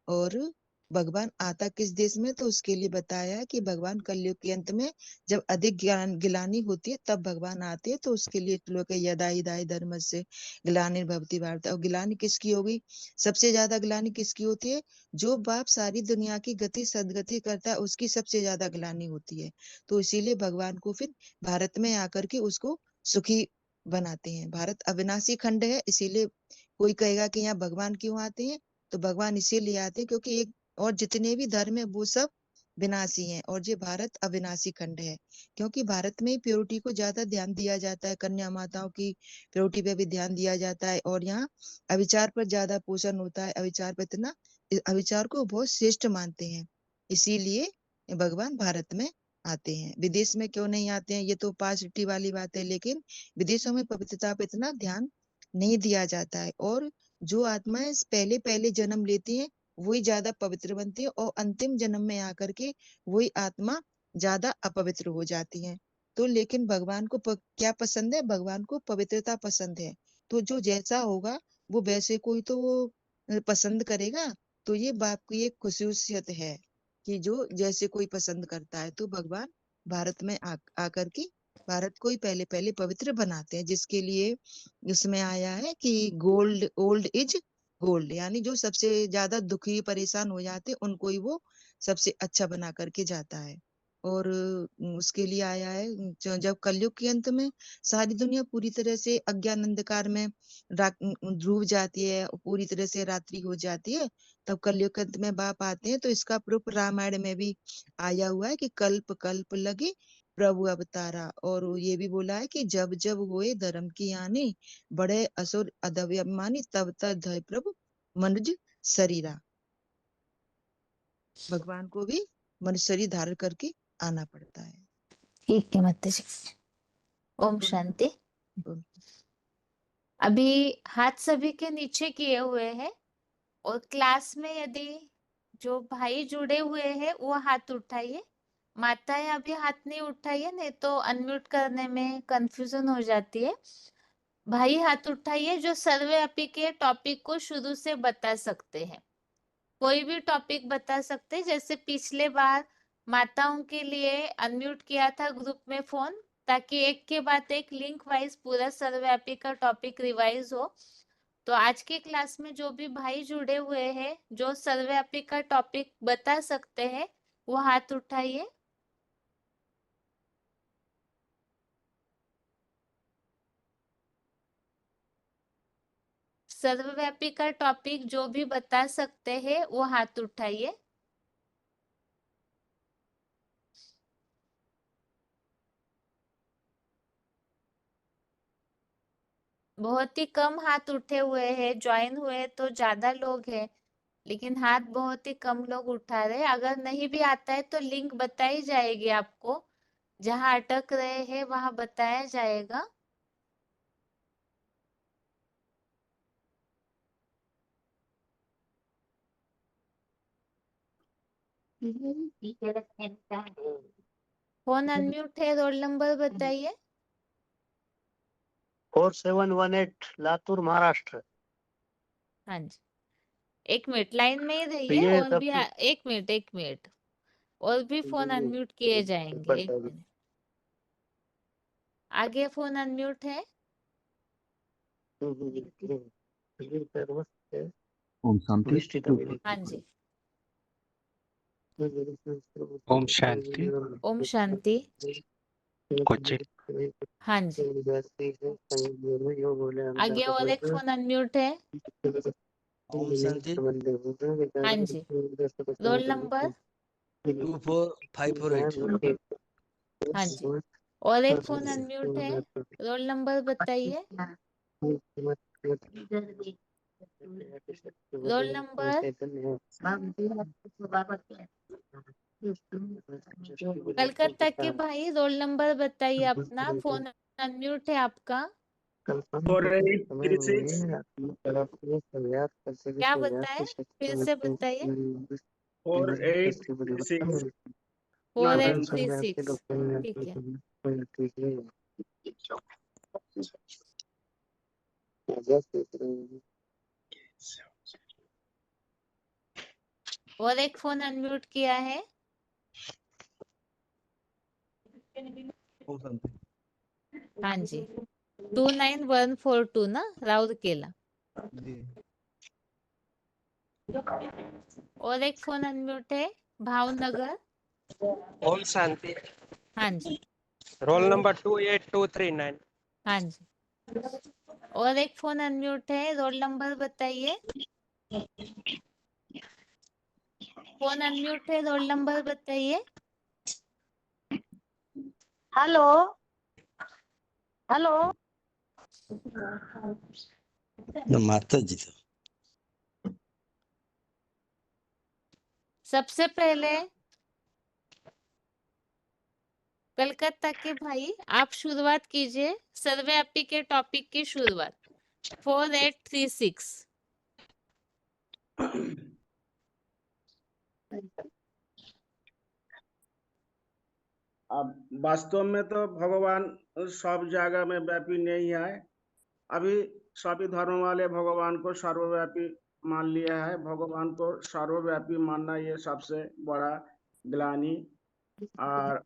और भगवान आता किस देश में, तो उसके लिए बताया है कि भगवान कलयुग के अंत में जब अधिक गिलानी होती है तब भगवान आते हैं, तो उसके लिए श्लोक है यदा हि धर्मस्य ग्लानिर्भवति भारत। और गिलानी किसकी होगी, सबसे ज्यादा गिलानी किसकी होती है, जो बाप सारी दुनिया की गति सदगति करता है उसकी सबसे ज्यादा गिलानी होती है। तो इसीलिए भगवान को फिर भारत में आकर के उसको सुखी बनाते हैं। भारत अविनाशी खंड है, इसीलिए कोई कहेगा कि यहाँ भगवान क्यों आते हैं, तो भगवान इसीलिए आते हैं क्योंकि एक और जितने भी धर्म है वो सब विनाशी हैं और ये भारत अविनाशी खंड है, क्योंकि भारत में प्योरिटी को ज्यादा ध्यान दिया जाता है, कन्या माताओं की प्योरिटी पे भी ध्यान दिया जाता है और यहाँ अविचार पर ज्यादा पोषण होता है। अविचार पर इतना, अविचार को बहुत श्रेष्ठ मानते हैं, इसीलिए भगवान भारत में आते हैं। विदेश में क्यों नहीं आते हैं, ये तो पॉजिटिव वाली बात है, लेकिन विदेशों में पवित्रता पे इतना ध्यान नहीं दिया जाता है और जो आत्माएं पहले पहले जन्म लेती हैं वही ज्यादा पवित्र बनती है और अंतिम जन्म में आकर के वही आत्मा ज्यादा अपवित्र हो जाती है। तो लेकिन भगवान को क्या पसंद है, भगवान को पवित्रता पसंद है, तो जो जैसा होगा वो वैसे को ही तो वो पसंद करेगा। तो ये बाप की एक खुसूसियत है कि जो जैसे कोई पसंद करता है, तो भगवान भारत में आकर के भारत को ही पहले पहले पवित्र बनाते हैं, जिसके लिए उसमें आया है कि गोल्ड ओल्ड इज गोल्ड, यानी जो सबसे ज्यादा दुखी परेशान हो जाते हैं उनको ही वो सबसे अच्छा बना करके जाता है। और उसके लिए आया है जब कलयुग के अंत में सारी दुनिया पूरी तरह से अज्ञान अंधकार में डूब जाती है, पूरी तरह से रात्रि हो जाती है, तब कलयुग के अंत में बाप आते हैं। तो इसका प्रूफ रामायण में भी आया हुआ है कि कल्प कल्प लगे प्रभु अवतारा, और ये भी बोला है कि जब जब हुए धर्म की हानि बड़े असुर अदव्यमानी तब तक धय प्रभु मनुज शरीरा। भगवान को भी मनुष्य शरीर धारण करके आना पड़ता है। ठीक है माता जी, ओम शांति। अभी हाथ सभी के नीचे किए हुए हैं और क्लास में यदि जो भाई जुड़े हुए हैं वो हाथ उठाइए, माताएं अभी हाथ नहीं उठाइए, नहीं तो अनम्यूट करने में कंफ्यूजन हो जाती है। भाई हाथ उठाइए जो सर्वव्यापी के टॉपिक को शुरू से बता सकते हैं, कोई भी टॉपिक बता सकते हैं। जैसे पिछले बार माताओं के लिए अनम्यूट किया था ग्रुप में फोन, ताकि एक के बाद एक लिंक वाइज पूरा सर्वव्यापी का टॉपिक रिवाइज हो। तो आज की क्लास में जो भी भाई जुड़े हुए हैं जो सर्वव्यापी का टॉपिक बता सकते हैं वो हाथ उठाइए। सर्वव्यापी का टॉपिक जो भी बता सकते हैं वो हाथ उठाइए। बहुत ही कम हाथ उठे हुए हैं, ज्वाइन हुए तो ज्यादा लोग हैं, लेकिन हाथ बहुत ही कम लोग उठा रहे हैं। अगर नहीं भी आता है तो लिंक बताई जाएगी आपको, जहां अटक रहे हैं वहां बताया जाएगा। फोन अनम्यूट है, रोल नंबर बताइए। 4718 लातूर महाराष्ट्र। हाँ जी, एक मिनट लाइन में ही रहिए। ये और भी एक मिनट और भी फोन अनम्यूट किए जाएंगे। एक मिनट, आगे फोन अनम्यूट है। ओम शांति। हाँ जी, ओम शांति। ओम शांति। क्वेश्चन हाँ जी, आगे और एक फोन अनम्यूट है। ओम शांति। हाँ जी, रोल नंबर। 24548। हाँ जी, और एक फोन अनम्यूट है, रोल नंबर बताइए। Roll number. कलकत्ता के भाई, रोल नंबर बताइए अपना, फोन अनम्यूट है आपका। क्या बताए, फिर से बताइए। 4836। ठीक है। और एक फोन अनम्यूट किया है। ओम शांति। हाँ जी, 29142 ना, राउरकेला। जी। और एक फोन अनम्यूट है, भावनगर। ओम शांति। हाँ जी। Roll number 28239। हाँ जी, और एक फोन अनम्यूट है, रोल नंबर बताइए। फोन अनम्यूट है, रोल नंबर बताइए। Hello hello. माता जी तो सबसे पहले कलकत्ता के भाई, आप शुरुआत कीजिए सर्वव्यापी के टॉपिक की शुरुआत। 4836। अब वास्तव में तो भगवान सब जगह में व्यापी नहीं है। अभी सभी धर्म वाले भगवान को सर्वव्यापी मान लिया है। भगवान को सर्वव्यापी मानना ये सबसे बड़ा ग्लानि और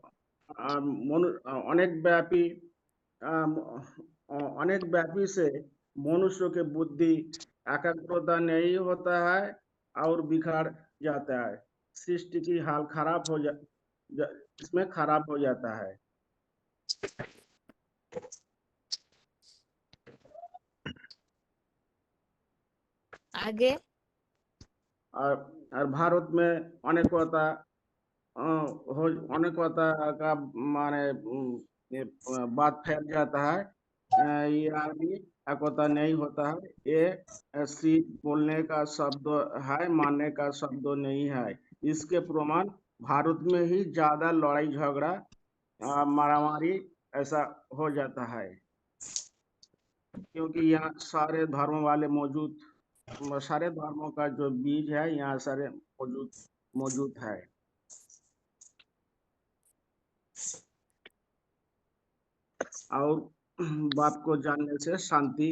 अनेक व्यापी से मनुष्य के बुद्धि एकाग्रता नहीं होता है और बिखर जाता है। सृष्टि की हाल खराब इसमें खराब हो जाता है। आगे। और भारत में अनेकता का माने ये बात फैल जाता है। ये आदमी एकता नहीं होता है। ये सीख बोलने का शब्द है, मानने का शब्द नहीं है। इसके प्रमाण भारत में ही ज्यादा लड़ाई झगड़ा मारामारी ऐसा हो जाता है, क्योंकि यहाँ सारे धर्म वाले मौजूद, सारे धर्मों का जो बीज है यहाँ सारे मौजूद है। और बाप को जानने से शांति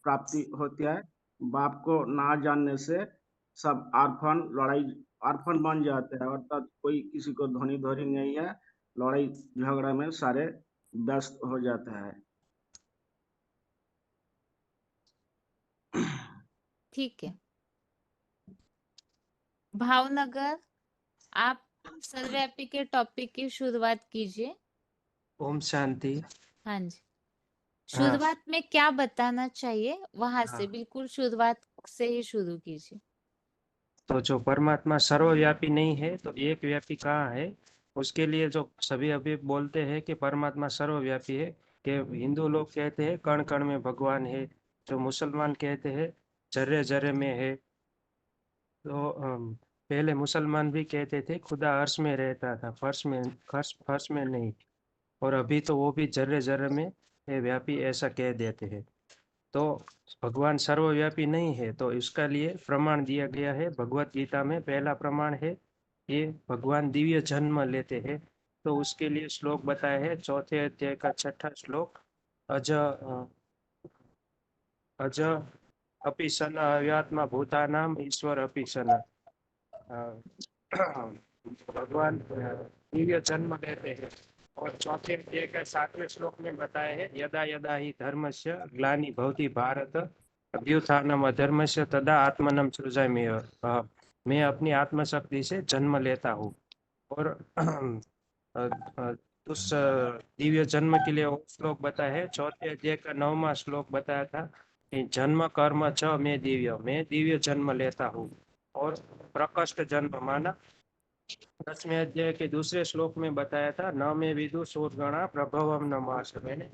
प्राप्ति होती है। बाप को ना जानने से सब आर्फन बन जाते हैं, अर्थात कोई किसी को धनी धोरी नहीं है। लड़ाई झगड़ा में सारे व्यस्त हो जाते हैं। ठीक है, भावनगर, आप सर्वव्यापी के टॉपिक की शुरुआत कीजिए। ओम शांति। हाँ जी, हाँ शुरुआत में क्या बताना चाहिए वहां हाँ। से बिल्कुल शुरुआत से ही शुरू कीजिए। तो जो परमात्मा सर्वव्यापी नहीं है तो एक व्यापी कहाँ है, उसके लिए जो सभी अभी बोलते हैं कि परमात्मा सर्वव्यापी है, कि हिंदू लोग कहते हैं कण कण में भगवान है, जो मुसलमान कहते हैं जर्रे जर्रे में है। तो पहले मुसलमान भी कहते थे खुदा अर्श में रहता था, फर्श में नहीं। और अभी तो वो भी जर्रे जर्रे में है व्यापी ऐसा कह देते हैं। तो भगवान सर्वव्यापी नहीं है, तो इसका लिए प्रमाण दिया गया है भगवत गीता में। पहला प्रमाण है ये भगवान दिव्य जन्म लेते हैं, तो उसके लिए श्लोक बताया है 4थे अध्याय का 6ठा श्लोक। अज अज अपि सन अव्यात्मा भूतानाम ईश्वर अपि सन। भगवान दिव्य जन्म लेते हैं। और 4थे अध्याय का 7वें श्लोक में बताया है यदा यदा ही धर्मस्य ग्लानि भवति भारत अभ्युत्थानम अधर्मस्य तदा आत्मनम सृजामि। मैं अपनी आत्मशक्ति से जन्म लेता हूँ। और उस दिव्य जन्म के लिए वो श्लोक बताया है। चौथे अध्याय का 9वां श्लोक बताया था कि जन्म कर्म च मैं दिव्य जन्म लेता हूँ। और प्रकष्ट जन्म माना 10वें अध्याय के दूसरे श्लोक में बताया था, न मैं विदु सूर्गणा प्रभवम न मास, मैंने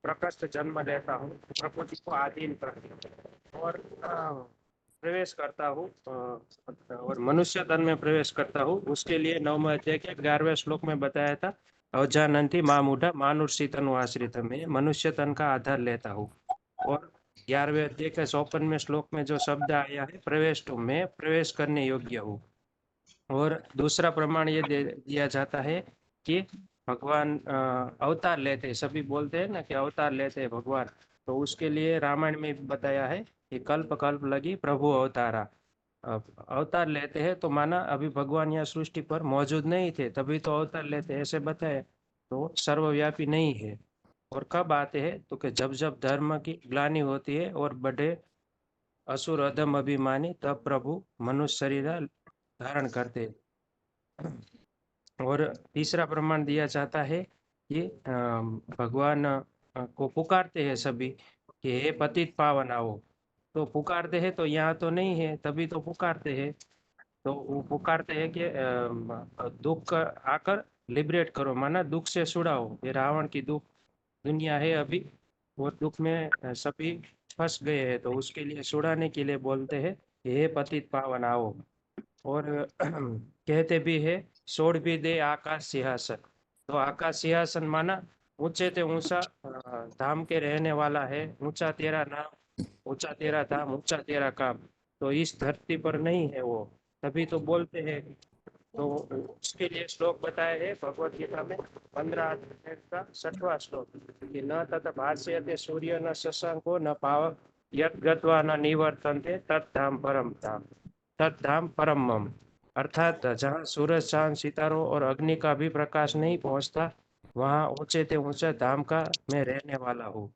प्रकष्ट जन्म लेता हूँ, प्रकृति को आधीन करके और प्रवेश करता हूँ और मनुष्य तन में प्रवेश करता हूँ। उसके लिए 9वें अध्याय के 11वें श्लोक में बताया था, अवजानंती मामूढ़ा मानुषी तनु आश्रित, में मनुष्य तन का आधार लेता हूँ। और 11वें अध्याय के 54वें श्लोक में जो शब्द आया है प्रवेश टू, मैं प्रवेश करने योग्य हूँ। और दूसरा प्रमाण ये दिया जाता है कि भगवान अवतार लेते, सभी बोलते हैं ना कि अवतार लेते हैं भगवान, तो उसके लिए रामायण में बताया है कि कल्प कल्प लगी प्रभु अवतारा। अवतार लेते हैं तो माना अभी भगवान यहाँ सृष्टि पर मौजूद नहीं थे तभी तो अवतार लेते हैं, ऐसे बताए, तो सर्वव्यापी नहीं है। और कब आते हैं तो कि जब जब धर्म की ग्लानि होती है और बड़े असुर अधम अभिमानी, तब प्रभु मनुष्य शरीर धारण करते। और तीसरा प्रमाण दिया जाता है कि भगवान को पुकारते हैं सभी कि हे पतित पावन आओ, तो पुकारते हैं तो यहाँ तो नहीं है तभी तो पुकारते हैं, तो वो पुकारते हैं कि दुख आकर लिबरेट करो, माना दुख से छुड़ाओ, ये रावण की दुख दुनिया है अभी, वो दुख में सभी फंस गए हैं, तो उसके लिए छुड़ाने के लिए बोलते हैं हे पतित पावन आओ। और कहते भी है छोड़ भी दे आकाश सिंहासन, तो आकाश सिंहासन माना ऊंचे ते ऊंचा धाम के रहने वाला है, ऊंचा तेरा नाम, ऊंचा तेरा धाम, ऊंचा तेरा काम, तो इस धरती पर नहीं है वो, तभी तो बोलते हैं। तो उसके लिए श्लोक बताए है भगवत गीता में 15 अध्याय का 6वां श्लोक कि न तत् भास्यते सूर्य न शशांको न पावक यत् गत्वा न निवर्तन्ते तत्धाम परम धाम, तत्धाम परम मम, अर्थात जहाँ सूरज चांद सितारों और अग्नि का भी प्रकाश नहीं पहुँचता वहाँ ऊंचे ते ऊंचा धाम का मैं रहने वाला हूँ।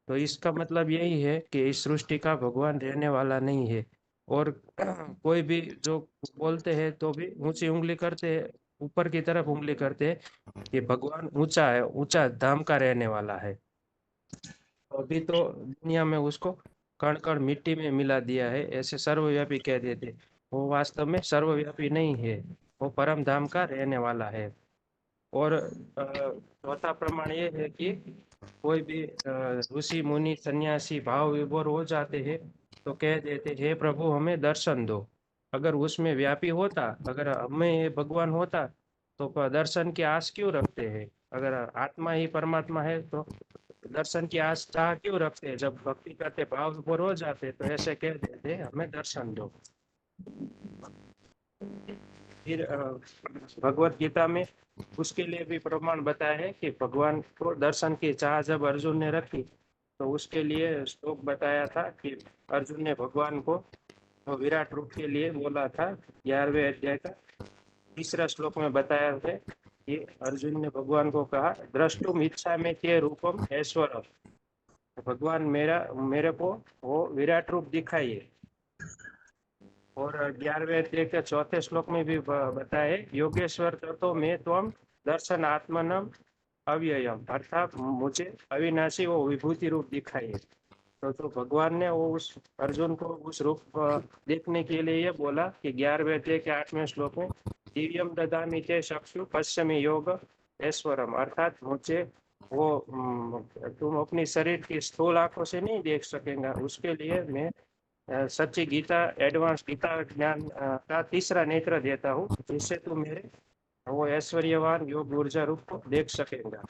तो इसका मतलब यही है कि इस सृष्टि का भगवान रहने वाला नहीं है। और कोई भी जो बोलते हैं तो भी ऊंची उंगली करते हैं, ऊपर की तरफ उंगली करते हैं कि भगवान ऊंचा है, ऊंचा धाम का रहने वाला है। अभी तो दुनिया में उसको कण कण मिट्टी में मिला दिया है, ऐसे सर्वव्यापी कह देते, वो वास्तव में सर्वव्यापी नहीं है, वो परम धाम का रहने वाला है। और चौथा प्रमाण ये है कि कोई भी ऋषि मुनि सन्यासी भाव विभोर हो जाते हैं तो कह देते हे प्रभु हमें दर्शन दो। अगर उसमें व्यापी होता, अगर हमें भगवान होता तो दर्शन की आस क्यों रखते हैं? अगर आत्मा ही परमात्मा है तो दर्शन की आस चाह क्यों रखते हैं? जब भक्ति करते भाव विभोर हो जाते तो ऐसे कह देते हमें दर्शन दो। फिर भगवत गीता में उसके लिए भी प्रमाण बताया है कि भगवान को दर्शन की चाह जब अर्जुन ने रखी तो उसके लिए श्लोक बताया था कि अर्जुन ने भगवान को विराट रूप के लिए बोला था। 11वें अध्याय का 3रा श्लोक में बताया है कि अर्जुन ने भगवान को कहा द्रष्टुम इच्छा में ते रूपम ऐश्वर, भगवान मेरे को वो विराट रूप दिखाइए। और 11वें अध्याय के 4थे श्लोक में भी बताया योगेश्वर तो मैं त्वम दर्शन आत्मनम अव्ययम, अर्थात मुझे अविनाशी वो विभूति रूप दिखाइए। तो भगवान ने वो उस अर्जुन को उस रूप देखने के लिए ये बोला कि 11वें अध्याय के 8वें श्लोक में दिव्यम ददामि ते चक्षु पश्यमि योग ऐश्वरम, अर्थात मुझे वो तुम अपनी शरीर की स्थूल आंखों से नहीं देख सकेंगे, उसके लिए मैं सच्ची गीता एडवांस गीता ज्ञान का 3रा नेत्र देता हूँ जिससे तू मेरे वो ऐश्वर्यवान योग ऊर्जा रूप को देख सकेगा।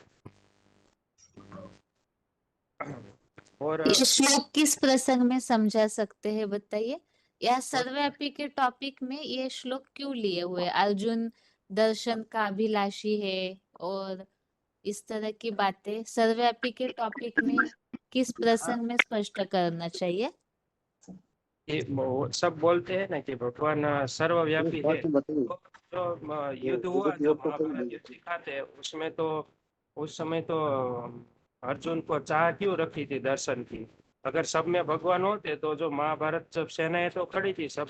और ये श्लोक किस प्रसंग में समझा सकते हैं बताइए? या सर्वव्यापी के टॉपिक में ये श्लोक क्यों लिए हुए? अर्जुन दर्शन का अभिलाषी है और इस तरह की बातें सर्वव्यापी के टॉपिक में किस प्रसंग में स्पष्ट करना चाहिए? सब बोलते हैं ना कि भगवान सर्वव्यापी है, तो युद्ध हुआ जो महाभारत युद्ध दिखाते हैं उसमें तो उस समय तो अर्जुन को चाह क्यों रखी थी दर्शन की? अगर सब में भगवान होते तो जो महाभारत जब सेनाएं तो खड़ी थी सब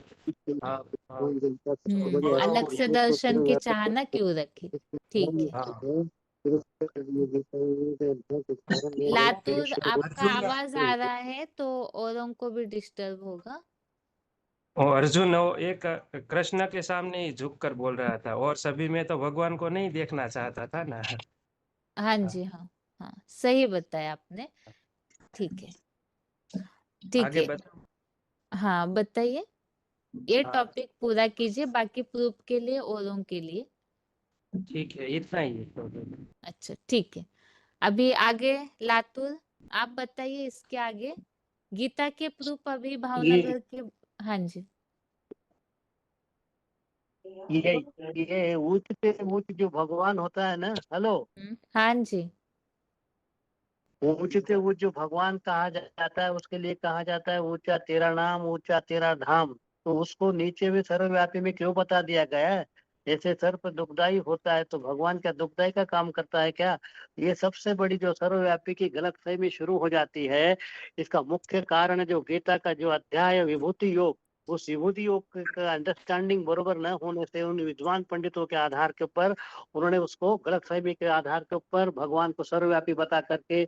अलग से दर्शन की चाहना क्यों रखी? ठीक है। लातूर आपका अर्जुन आवाज आ रहा है तो औरों को भी डिस्टर्ब होगा। और अर्जुन वो एक कृष्ण के सामने ही झुक कर बोल रहा था और सभी में तो भगवान को नहीं देखना चाहता था ना। हाँ जी, हाँ हाँ, सही बताया आपने। ठीक है, ठीक आगे है। बता। हाँ बताइए, ये हाँ टॉपिक पूरा कीजिए, बाकी प्रूफ के लिए औरों के लिए। ठीक है, इतना ही है। अच्छा ठीक है, अभी आगे लातूर आप बताइए, इसके आगे गीता के प्रूफ अभी ये भावनगर के। हाँ जी। ये ये उच्च से उच्च जो भगवान होता है ना, हेलो, हाँ जी। ऊंच से उच्च जो भगवान कहा जाता है उसके लिए कहा जाता है ऊंचा तेरा नाम, ऊंचा तेरा धाम। तो उसको नीचे में सर्वव्यापी में क्यों बता दिया गया है? जैसे सर्प दुखदाई होता है तो भगवान क्या दुखदाई का काम करता है क्या? ये सबसे बड़ी जो सर्वव्यापी की गलतफहमी शुरू हो जाती है। इसका मुख्य कारण है जो गीता का जो अध्याय है विभूति योग, उस विभूति योग का अंडरस्टैंडिंग बरोबर न होने से उन विद्वान पंडितों के आधार के ऊपर उन्होंने उसको गलतफहमी के आधार के ऊपर भगवान को सर्वव्यापी बता करके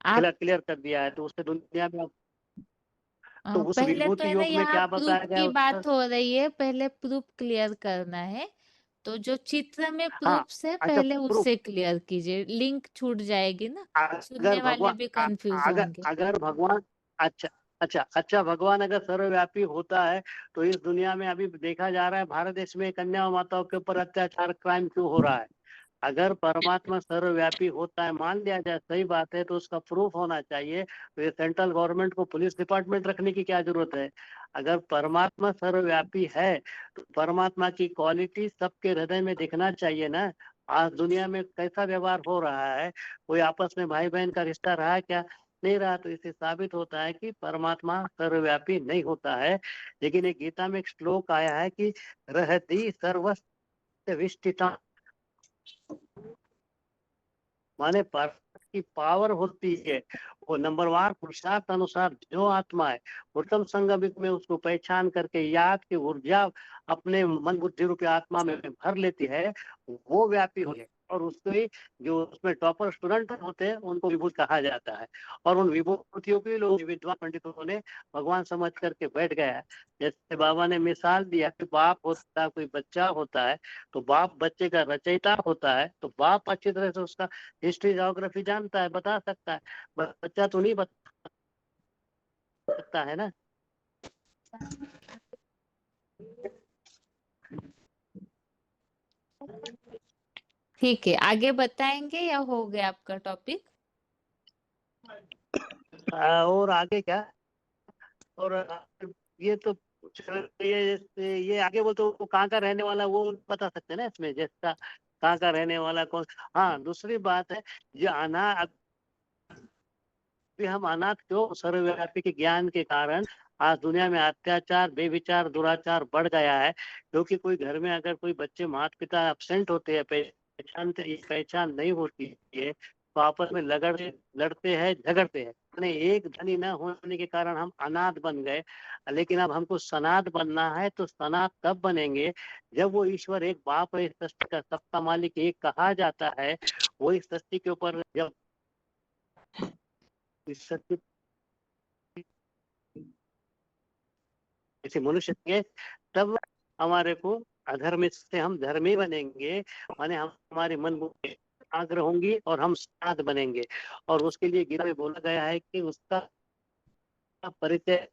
आप क्लियर कर दिया है। तो उससे दुनिया में तो उस पहले तो विभूति है ना, योग में यहाँ क्या प्रूफ बताया गया की उसका? बात हो रही है, पहले प्रूफ क्लियर करना है। तो जो चित्र में हाँ, प्रूफ से अच्छा पहले प्रूफ। उससे क्लियर कीजिए, लिंक छूट जाएगी ना, अगर सुनने वाले भगवान भी कंफ्यूज अगर होंगे। अगर भगवान अच्छा अच्छा भगवान अगर सर्वव्यापी होता है तो इस दुनिया में अभी देखा जा रहा है भारत देश में कन्या माताओं के ऊपर अत्याचार क्राइम क्यों हो रहा है? अगर परमात्मा सर्वव्यापी होता है, मान लिया जाए सही बात है, तो उसका प्रूफ होना चाहिए। तो ये सेंट्रल गवर्नमेंट को पुलिस डिपार्टमेंट रखने की क्या जरूरत है? अगर परमात्मा सर्वव्यापी है तो परमात्मा की क्वालिटी सबके हृदय में दिखना चाहिए ना। आज दुनिया में कैसा व्यवहार हो रहा है, कोई आपस में भाई बहन का रिश्ता रहा है क्या? नहीं रहा। तो इससे साबित होता है कि परमात्मा सर्वव्यापी नहीं होता है। लेकिन एक गीता में एक श्लोक आया है कि रहती सर्वस्य विष्टिता, माने पर की पावर होती है वो नंबरवार पुरुषार्थ अनुसार जो आत्मा है उत्तम संगम में उसको पहचान करके याद की ऊर्जा अपने मन बुद्धि रूपी आत्मा में भर लेती है, वो व्यापी हो है। और उसके जो उसमें टॉपर स्टूडेंट होते हैं उनको विभूत कहा जाता है। और उन विभूतियों के लोग विद्वान पंडितों ने भगवान समझ करके बैठ गया है। जैसे बाबा ने मिसाल दिया कि बाप होता है, कोई बच्चा होता है तो बाप बच्चे का रचयिता होता है। तो बाप अच्छी तरह से उसका हिस्ट्री ज्योग्राफी जानता है, बता सकता है। बच्चा तो नहीं बता सकता है ना। ठीक है, आगे बताएंगे या हो गया आपका टॉपिक? और आगे क्या? और ये तो ये आगे बोल तो वो कहाँ का रहने वाला वो बता सकते हैं ना इसमें, जैसा कहाँ का रहने वाला कौन। हाँ, दूसरी बात है जो अभी हम अनाथ क्यों? सर्वव्यापी के ज्ञान के कारण आज दुनिया में अत्याचार, बेविचार, दुराचार बढ़ गया है। क्योंकि कोई घर में अगर कोई बच्चे माता पिता एब्सेंट होते हैं, पहचान नहीं होती है, तो आपस में लड़ते हैं, झगड़ते हैं। यानी एक धनी न होने के कारण हम अनाथ बन गए। लेकिन अब हमको सनाथ बनना है। तो सनाथ तब बनेंगे जब वो ईश्वर एक बाप है, इस सृष्टि का सबका मालिक एक कहा जाता है। वो इस सृष्टि के ऊपर जब इस सृष्टि किसी मनुष्य के, तब हमारे को अधर्म से हम धर्मी बनेंगे। माने हम हमारी मन बुद्धि एकाग्र होंगी और हम साध बनेंगे। और उसके लिए गीता में बोला गया है कि उसका परिचय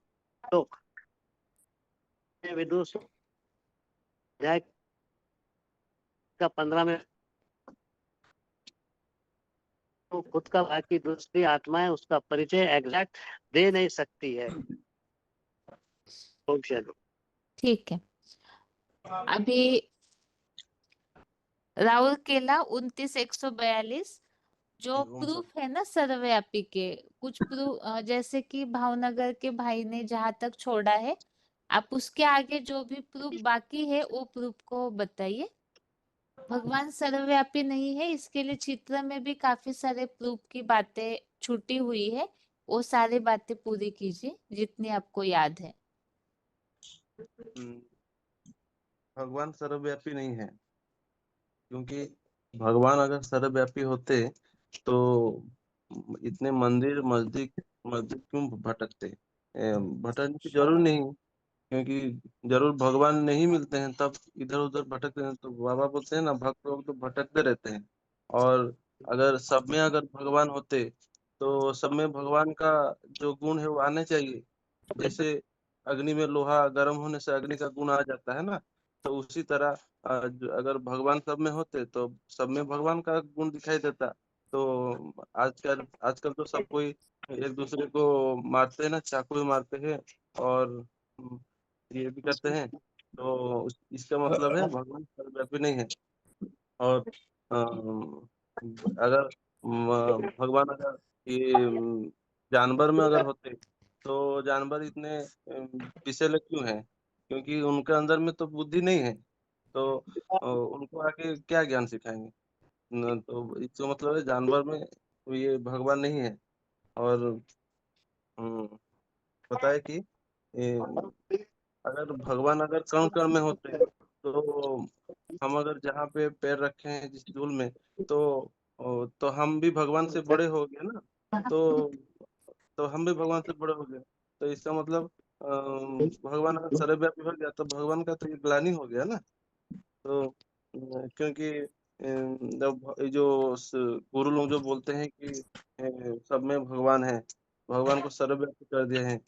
दो। विदुष अध्याय का 15 में तो खुद का बाकी दूसरी आत्माएं उसका परिचय एग्जैक्ट दे नहीं सकती है। ठीक है, अभी राहुल केला 29,142 जो प्रूफ है ना सर्वव्यापी के, कुछ प्रूफ जैसे कि भावनगर के भाई ने जहां तक छोड़ा है, आप उसके आगे जो भी प्रूफ बाकी है वो प्रूफ को बताइए। भगवान सर्वव्यापी नहीं है, इसके लिए चित्र में भी काफी सारे प्रूफ की बातें छूटी हुई है, वो सारी बातें पूरी कीजिए जितनी आपको याद है। भगवान सर्वव्यापी नहीं है क्योंकि भगवान अगर सर्वव्यापी होते तो इतने मंदिर मस्जिद मस्जिद क्यों भटकते? भटकने की जरूर नहीं, क्योंकि जरूर भगवान नहीं मिलते हैं तब इधर उधर भटकते हैं। तो बाबा बोलते हैं ना, भक्त लोग तो भटकते रहते हैं। और अगर सब में अगर भगवान होते तो सब में भगवान का जो गुण है वो आने चाहिए। जैसे अग्नि में लोहा गर्म होने से अग्नि का गुण आ जाता है ना, तो उसी तरह अगर भगवान सब में होते तो सब में भगवान का गुण दिखाई देता। तो आजकल आजकल तो सब कोई एक दूसरे को मारते हैं ना, चाकू भी मारते हैं और ये भी करते हैं। तो इसका मतलब है भगवान सर्वव्यापी नहीं है। और अगर भगवान अगर ये जानवर में अगर होते तो जानवर इतने पिछले क्यों हैं? क्योंकि उनके अंदर में तो बुद्धि नहीं है। तो उनको आके क्या ज्ञान सिखाएंगे? तो इसका मतलब है जानवर में तो ये भगवान नहीं है। और बताए कि अगर भगवान अगर कण कण में होते तो हम अगर जहाँ पे पैर रखे हैं जिस धूल में, तो हम भी भगवान से बड़े हो गए ना। तो हम भी भगवान से बड़े हो गए। तो इसका मतलब भगवान अगर सर्वव्यापी हो गया तो भगवान का तो ये ग्लानि हो गया ना। तो क्योंकि जब ये जो गुरु लोग जो बोलते हैं कि सब में भगवान है, भगवान को सर्वव्यापी कर दिए हैं।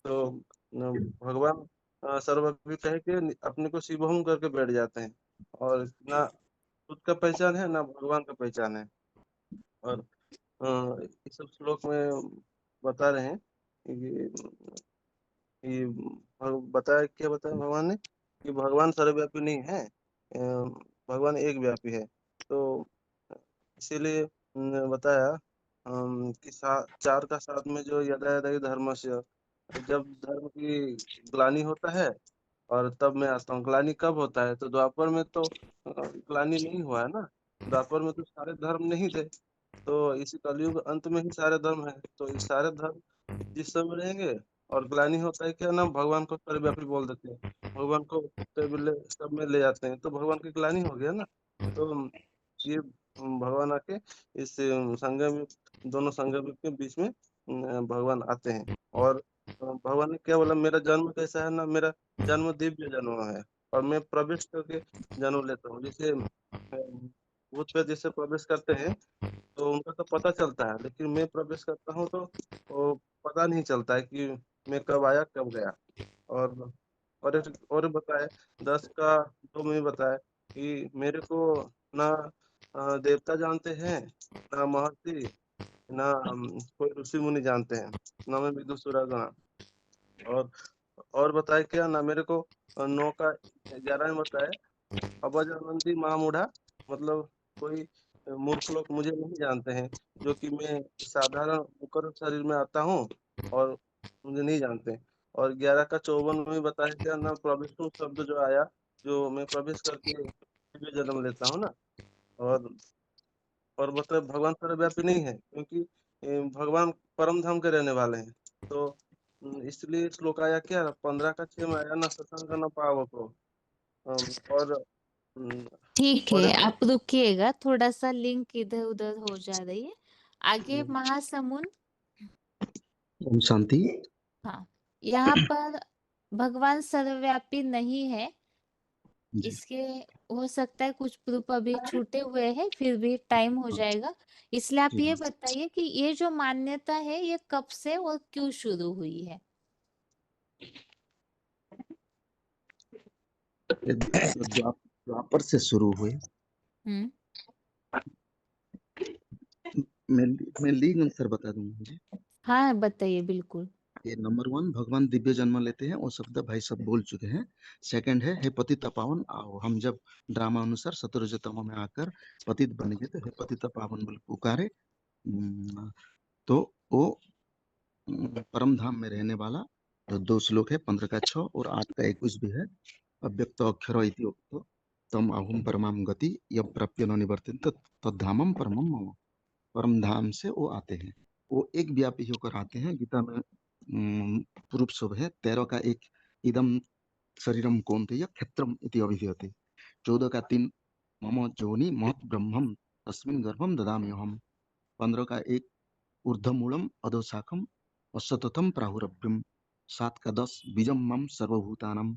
तो भगवान सर्वव्यापी कह के अपने को शिवहम करके बैठ जाते हैं और ना खुद का पहचान है ना भगवान का पहचान है। और इस सब श्लोक में बता रहे हैं कि बताया क्या बताया भगवान ने कि भगवान सर्वव्यापी नहीं है, भगवान एक व्यापी है। तो इसीलिए बताया कि चार का साथ में जो यदा यदा हि धर्मस्य, जब धर्म की ग्लानि होता है और तब मैं आता हूँ। ग्लानि कब होता है? तो द्वापर में तो ग्लानि नहीं हुआ है ना। द्वापर में तो सारे धर्म नहीं थे। तो इसी कलयुग अंत में ही सारे धर्म है। तो ये सारे धर्म जिस समय रहेंगे और ग्लानि होता है क्या ना, भगवान को सर्वव्यापी बोल देते हैं, भगवान को सब में ले जाते हैं, तो भगवान की ग्लानि हो गया ना। तो ये भगवान आके इस संगम युग, दोनों संगम युग के बीच में भगवान आते हैं। और भगवान ने क्या बोला, मेरा जन्म कैसा है ना, मेरा जन्म दिव्य जन्म है और मैं प्रवेश करके जन्म लेता हूँ। जैसे भूत प्रेत जैसे प्रवेश करते हैं तो उनका तो पता चलता है, लेकिन मैं प्रवेश करता हूँ तो वो पता नहीं चलता है कि मैं कब आया कब गया। और और बताए 10 का 2 में बताया कि मेरे को ना देवता जानते हैं, ना महर्षि, ना कोई ऋषि मुनि जानते हैं, ना मैं विदुषुरगण। और बताए क्या ना, मेरे को 9 का 11 में बताया अबजानन्ति महामूढ़ा, मतलब कोई मूर्ख लोग मुझे नहीं जानते हैं, जो कि मैं साधारण होकर शरीर में आता हूँ और मुझे नहीं जानते। और 11 का 54 में बताया क्या ना, प्रविष्ट शब्द जो आया, जो मैं प्रवेश करके दिव्य जन्म लेता हूँ ना। और मतलब भगवान सर्वव्यापी नहीं है, क्योंकि भगवान परम धाम के रहने वाले हैं। तो इसलिए श्लोक आया क्या 15 का 6 में आया ना, सत्संग न पावको। और ठीक और है, एक आप रुकिएगा, थोड़ा सा लिंक इधर उधर हो जा रही है। आगे महासमुंद। ओम शांति। हाँ, यहाँ पर भगवान सर्वव्यापी नहीं है। जी इसके हो सकता है कुछ प्रूफ अभी छूटे हुए हैं, फिर भी टाइम हो हाँ, जाएगा। इसलिए आप जी ये बताइए कि ये जो मान्यता है ये कब से और क्यों शुरू हुई है? ये द्वापर से शुरू हुए। हम्म। मैं लीग अनुसार बता दूंगा जी। हाँ, बताइए बिल्कुल। ये नंबर 1 भगवान दिव्य जन्म लेते हैं, वो शब्द भाई सब बोल चुके हैं। सेकंड है हे पतित पावन आओ, हम जब ड्रामा अनुसार सतरजतम में आकर पतित बन गए तो हे पतित पावन बोल पुकारे। तो वो परम धाम में रहने वाला। तो 2 श्लोक है, 15 का 6 और 8 का 21 भी है। अव्यक्त अक्षर इति उक्तो तम अहम परमाम गति यम प्राप्य न निवर्तित तद्धामम परमम मम। परम धाम से वो आते हैं, वो एक व्यापी होकर आते हैं। गीता में पूर्व शुभ है 13 का 1 इदम शरीरम कौन्तेय क्षेत्रम इति अभिधीयते। 14 का 3 मम जोनि महत् ब्रह्मम तस्मिन् गर्भम ददाम्यहम्। 15 का 1 ऊर्ध्वमूलम अधोशाखम असततम प्राहुरभ्यम। 7 का 10 बीजम मम सर्वभूतानम।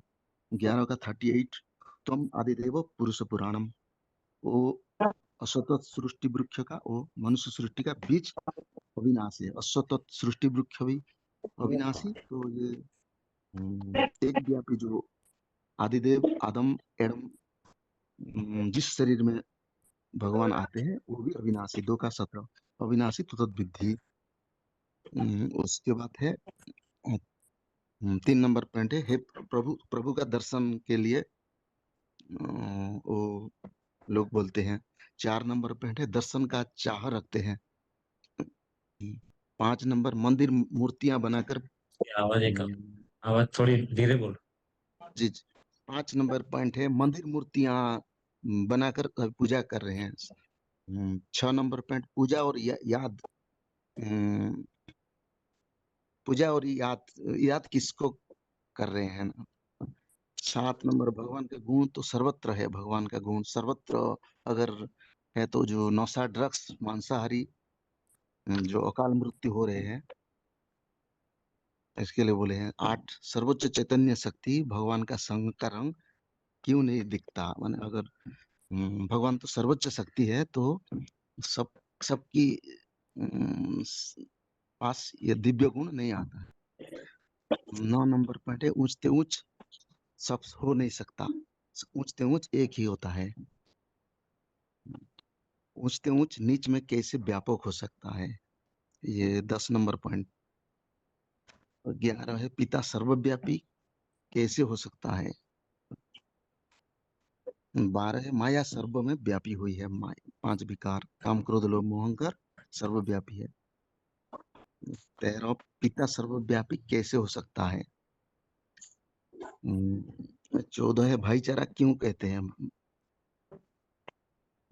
11 का 38 त्वम आदिदेव पुरुष पुराणम। वो असतत सृष्टि वृक्ष का, वो मनुष्य सृष्टि का बीज अविनाशी है। असतत सृष्टि वृक्ष भी अविनाशी, तो ये एक व्यापी जो आदिदेव आदम एडम जिस शरीर में भगवान आते हैं वो भी अविनाशी। 2 का 17 अविनाशी तो तद्विद्धि। उसके बाद है 3 नंबर पॉइंट है प्रभु, प्रभु का दर्शन के लिए वो लोग बोलते हैं। 4 नंबर पॉइंट है दर्शन का चाह रखते हैं। 5 नंबर मंदिर मूर्तियां बनाकर आवाज एक आवाज थोड़ी धीरे बोलो। जी 5 नंबर पॉइंट है मंदिर मूर्तियां बनाकर पूजा कर रहे हैं। 6 नंबर पॉइंट पूजा और याद, पूजा और याद किसको कर रहे हैं ना। 7 नंबर भगवान का गुण तो सर्वत्र है। भगवान का गुण सर्वत्र अगर है तो जो नशा ड्रग्स मांसाहारी जो अकाल मृत्यु हो रहे हैं इसके लिए बोले हैं। 8 सर्वोच्च चैतन्य शक्ति भगवान का संग का रंग क्यों नहीं दिखता। माने अगर भगवान तो सर्वोच्च शक्ति है तो सब सबकी पास ये दिव्य गुण नहीं आता है। 9 नंबर पॉइंट है ऊंचते ऊंच सब हो नहीं सकता, ऊंचते ऊंच एक ही होता है। ऊंचते ऊंच नीच में कैसे व्यापक हो सकता है, ये 10 नंबर पॉइंट। 11 है पिता सर्वव्यापी कैसे हो सकता है। 12 है माया सर्व में व्यापी हुई है। 5 विकार काम क्रोध लोभ मोह अहंकार सर्वव्यापी है। 13 पिता सर्वव्यापी कैसे हो सकता है। 14 है भाईचारा क्यों कहते हैं।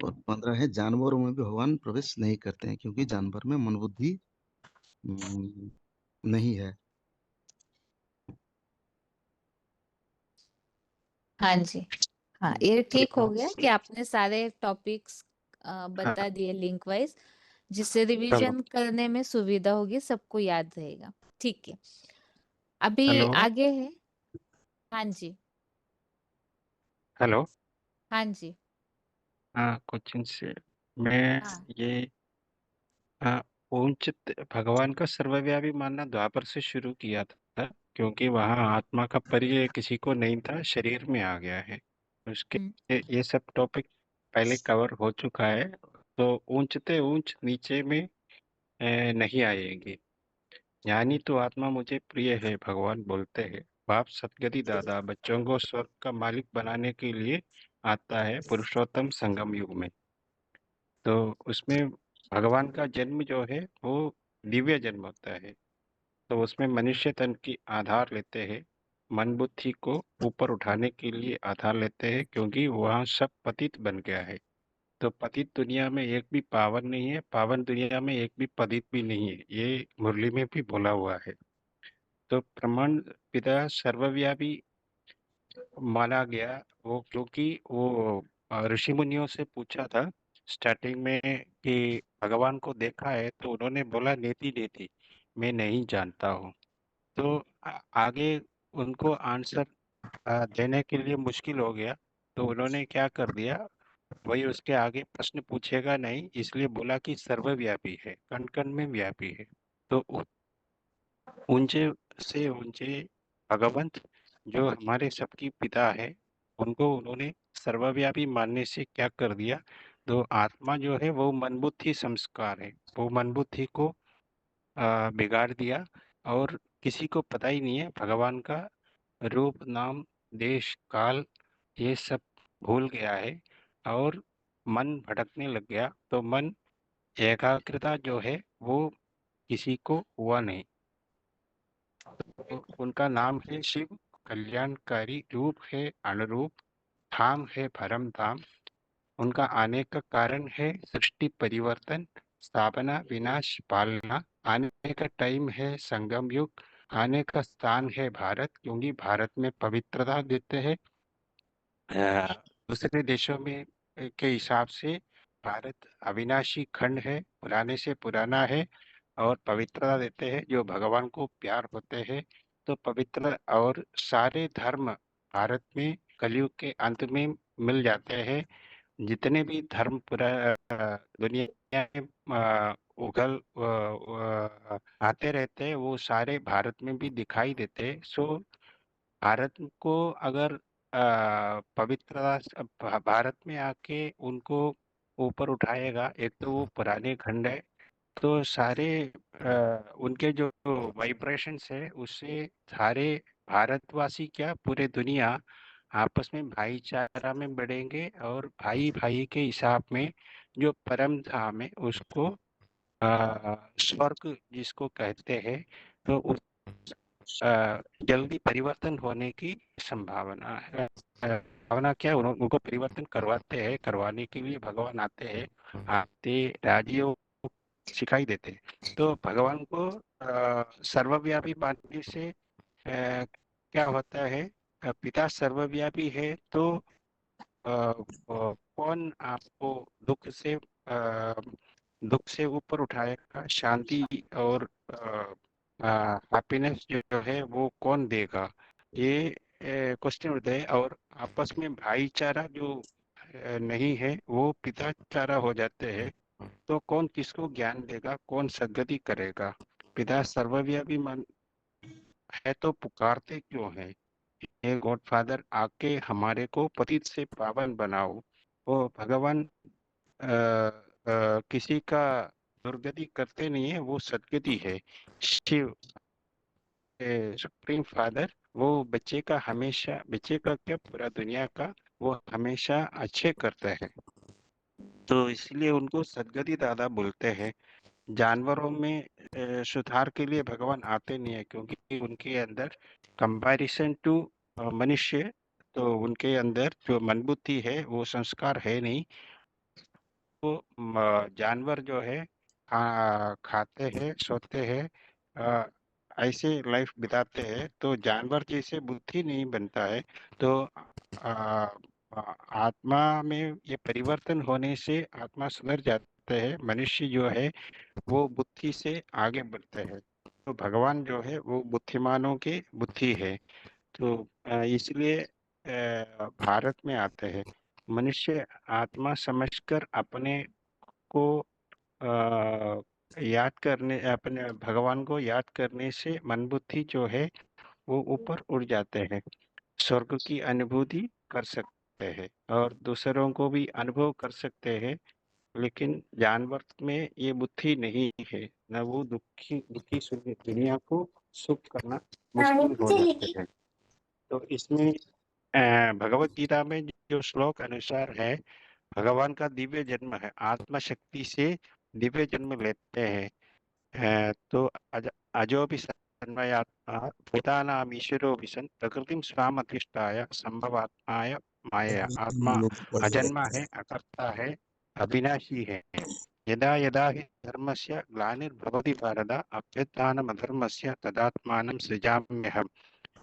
और 15 है जानवरों में भी भगवान प्रवेश नहीं करते हैं क्योंकि जानवर में मन बुद्धि नहीं है। हाँ जी, हाँ ये ठीक हो गया कि आपने सारे टॉपिक्स बता दिए लिंक वाइज, जिससे रिवीजन करने में सुविधा होगी, सबको याद रहेगा। ठीक है, अभी हेलो आगे है। हाँ जी, हेलो। हाँ जी, हाँ, क्वेश्चन से मैं हाँ ये ऊंचित भगवान का सर्वव्यापी मानना द्वापर से शुरू किया था, क्योंकि वहाँ आत्मा का परिचय किसी को नहीं था, शरीर में आ गया है। उसके ये सब टॉपिक पहले कवर हो चुका है, तो ऊंचते ऊंच नीचे में नहीं आएगी। ज्ञानी तो आत्मा मुझे प्रिय है, भगवान बोलते हैं। बाप सतगति दादा बच्चों को स्वर्ग का मालिक बनाने के लिए आता है पुरुषोत्तम संगम युग में। तो उसमें भगवान का जन्म जो है वो दिव्य जन्म होता है, तो उसमें मनुष्य तन की आधार लेते हैं, मन बुद्धि को ऊपर उठाने के लिए आधार लेते हैं, क्योंकि वहाँ सब पतित बन गया है। तो पतित दुनिया में एक भी पावन नहीं है, पावन दुनिया में एक भी पतित भी नहीं है, ये मुरली में भी बोला हुआ है। तो प्रमाण पिता सर्वव्यापी माना गया वो, क्योंकि वो ऋषि मुनियों से पूछा था स्टार्टिंग में कि भगवान को देखा है, तो उन्होंने बोला नेति नेति, मैं नहीं जानता हूँ। तो आगे उनको आंसर देने के लिए मुश्किल हो गया, तो उन्होंने क्या कर दिया, वही उसके आगे प्रश्न पूछेगा नहीं, इसलिए बोला कि सर्वव्यापी है, कण कण में व्यापी है। तो ऊंचे से ऊंचे भगवंत जो हमारे सबकी पिता है, उनको उन्होंने सर्वव्यापी मानने से क्या कर दिया, तो आत्मा जो है वो मन बुद्धि संस्कार है, वो मन बुद्धि को बिगाड़ दिया, और किसी को पता ही नहीं है भगवान का रूप नाम देश काल, ये सब भूल गया है, और मन भटकने लग गया। तो मन एकाग्रता जो है वो किसी को हुआ नहीं। तो उनका नाम है शिव, कल्याणकारी रूप है अनुरूप, धाम है परम धाम। उनका आने का कारण है सृष्टि परिवर्तन, स्थापना विनाश पालना। आने का टाइम है संगम युग, आने का स्थान है भारत, क्योंकि भारत में पवित्रता देते हैं। दूसरे देशों में के हिसाब से भारत अविनाशी खंड है, पुराने से पुराना है और पवित्रता देते हैं। जो भगवान को प्यार होते हैं तो पवित्र, और सारे धर्म भारत में कलयुग के अंत में मिल जाते हैं। जितने भी धर्म पूरा दुनिया में आते रहते हैं, वो सारे भारत में भी दिखाई देते हैं। सो भारत को अगर पवित्रता भारत में आके उनको ऊपर उठाएगा, एक तो वो पुराने खंड है, तो सारे उनके जो वाइब्रेशंस है उससे सारे भारतवासी क्या पूरे दुनिया आपस में भाईचारा में बढ़ेंगे, और भाई भाई के हिसाब में जो परम धाम है उसको स्वर्ग जिसको कहते हैं, तो उस जल्दी परिवर्तन होने की संभावना है। भावना क्या उनको परिवर्तन करवाते हैं, करवाने के लिए भगवान आते हैं, आते राज्यों सिखाई देते हैं। तो भगवान को सर्वव्यापी मानने से क्या होता है, पिता सर्वव्यापी है तो कौन आपको दुख से ऊपर उठाएगा, शांति और हैप्पीनेस जो है वो कौन देगा, ये क्वेश्चन उठते हैं। और आपस में भाईचारा जो नहीं है वो पिताचारा हो जाते हैं, तो कौन किसको ज्ञान देगा, कौन सद्गति करेगा। पिता सर्वव्यापी मन है तो पुकारते क्यों है, हे गॉडफादर आके हमारे को पतित से पावन बनाओ। वो भगवान किसी का दुर्गति करते नहीं है, वो सदगति है। शिव सुप्रीम फादर वो बच्चे का हमेशा, बच्चे का क्या पूरा दुनिया का, वो हमेशा अच्छे करते हैं, तो इसलिए उनको सदगति दादा बोलते हैं। जानवरों में सुधार के लिए भगवान आते नहीं है, क्योंकि उनके अंदर कंपैरिजन टू मनुष्य, तो उनके अंदर जो मन बुद्धि है वो संस्कार है नहीं। तो जानवर जो है खाते हैं, सोते हैं, ऐसे लाइफ बिताते हैं, तो जानवर जैसे बुद्धि नहीं बनता है। तो आत्मा में ये परिवर्तन होने से आत्मा सुधर जाते हैं, मनुष्य जो है वो बुद्धि से आगे बढ़ते हैं। तो भगवान जो है वो बुद्धिमानों की बुद्धि है, तो इसलिए भारत में आते हैं। मनुष्य आत्मा समझकर अपने को याद करने, अपने भगवान को याद करने से मन बुद्धि जो है वो ऊपर उड़ जाते हैं, स्वर्ग की अनुभूति कर सकते हैं और दूसरों को भी अनुभव कर सकते हैं। लेकिन जानवर में ये बुद्धि नहीं है, न वो दुखी दुनिया को सुख करना मुश्किल हो जाते हैं। तो इसमें भगवत गीता में जो श्लोक अनुसार है, भगवान का दिव्य जन्म है, आत्मा शक्ति से दिव्य जन्म लेते हैं। तो अजोपि सन्मयात्मा भूतानाम ईश्वरो विसन प्रकृतिम स्वाम अधिष्ठाय संभवात्माय माया। आत्मा अजन्मा है, अकर्ता है, अविनाशी है। यदा यदा हि धर्मस्य ग्लानिर्भवति भारत अभ्युत्थानमधर्मस्य तदात्मानं सृजाम्यहम्।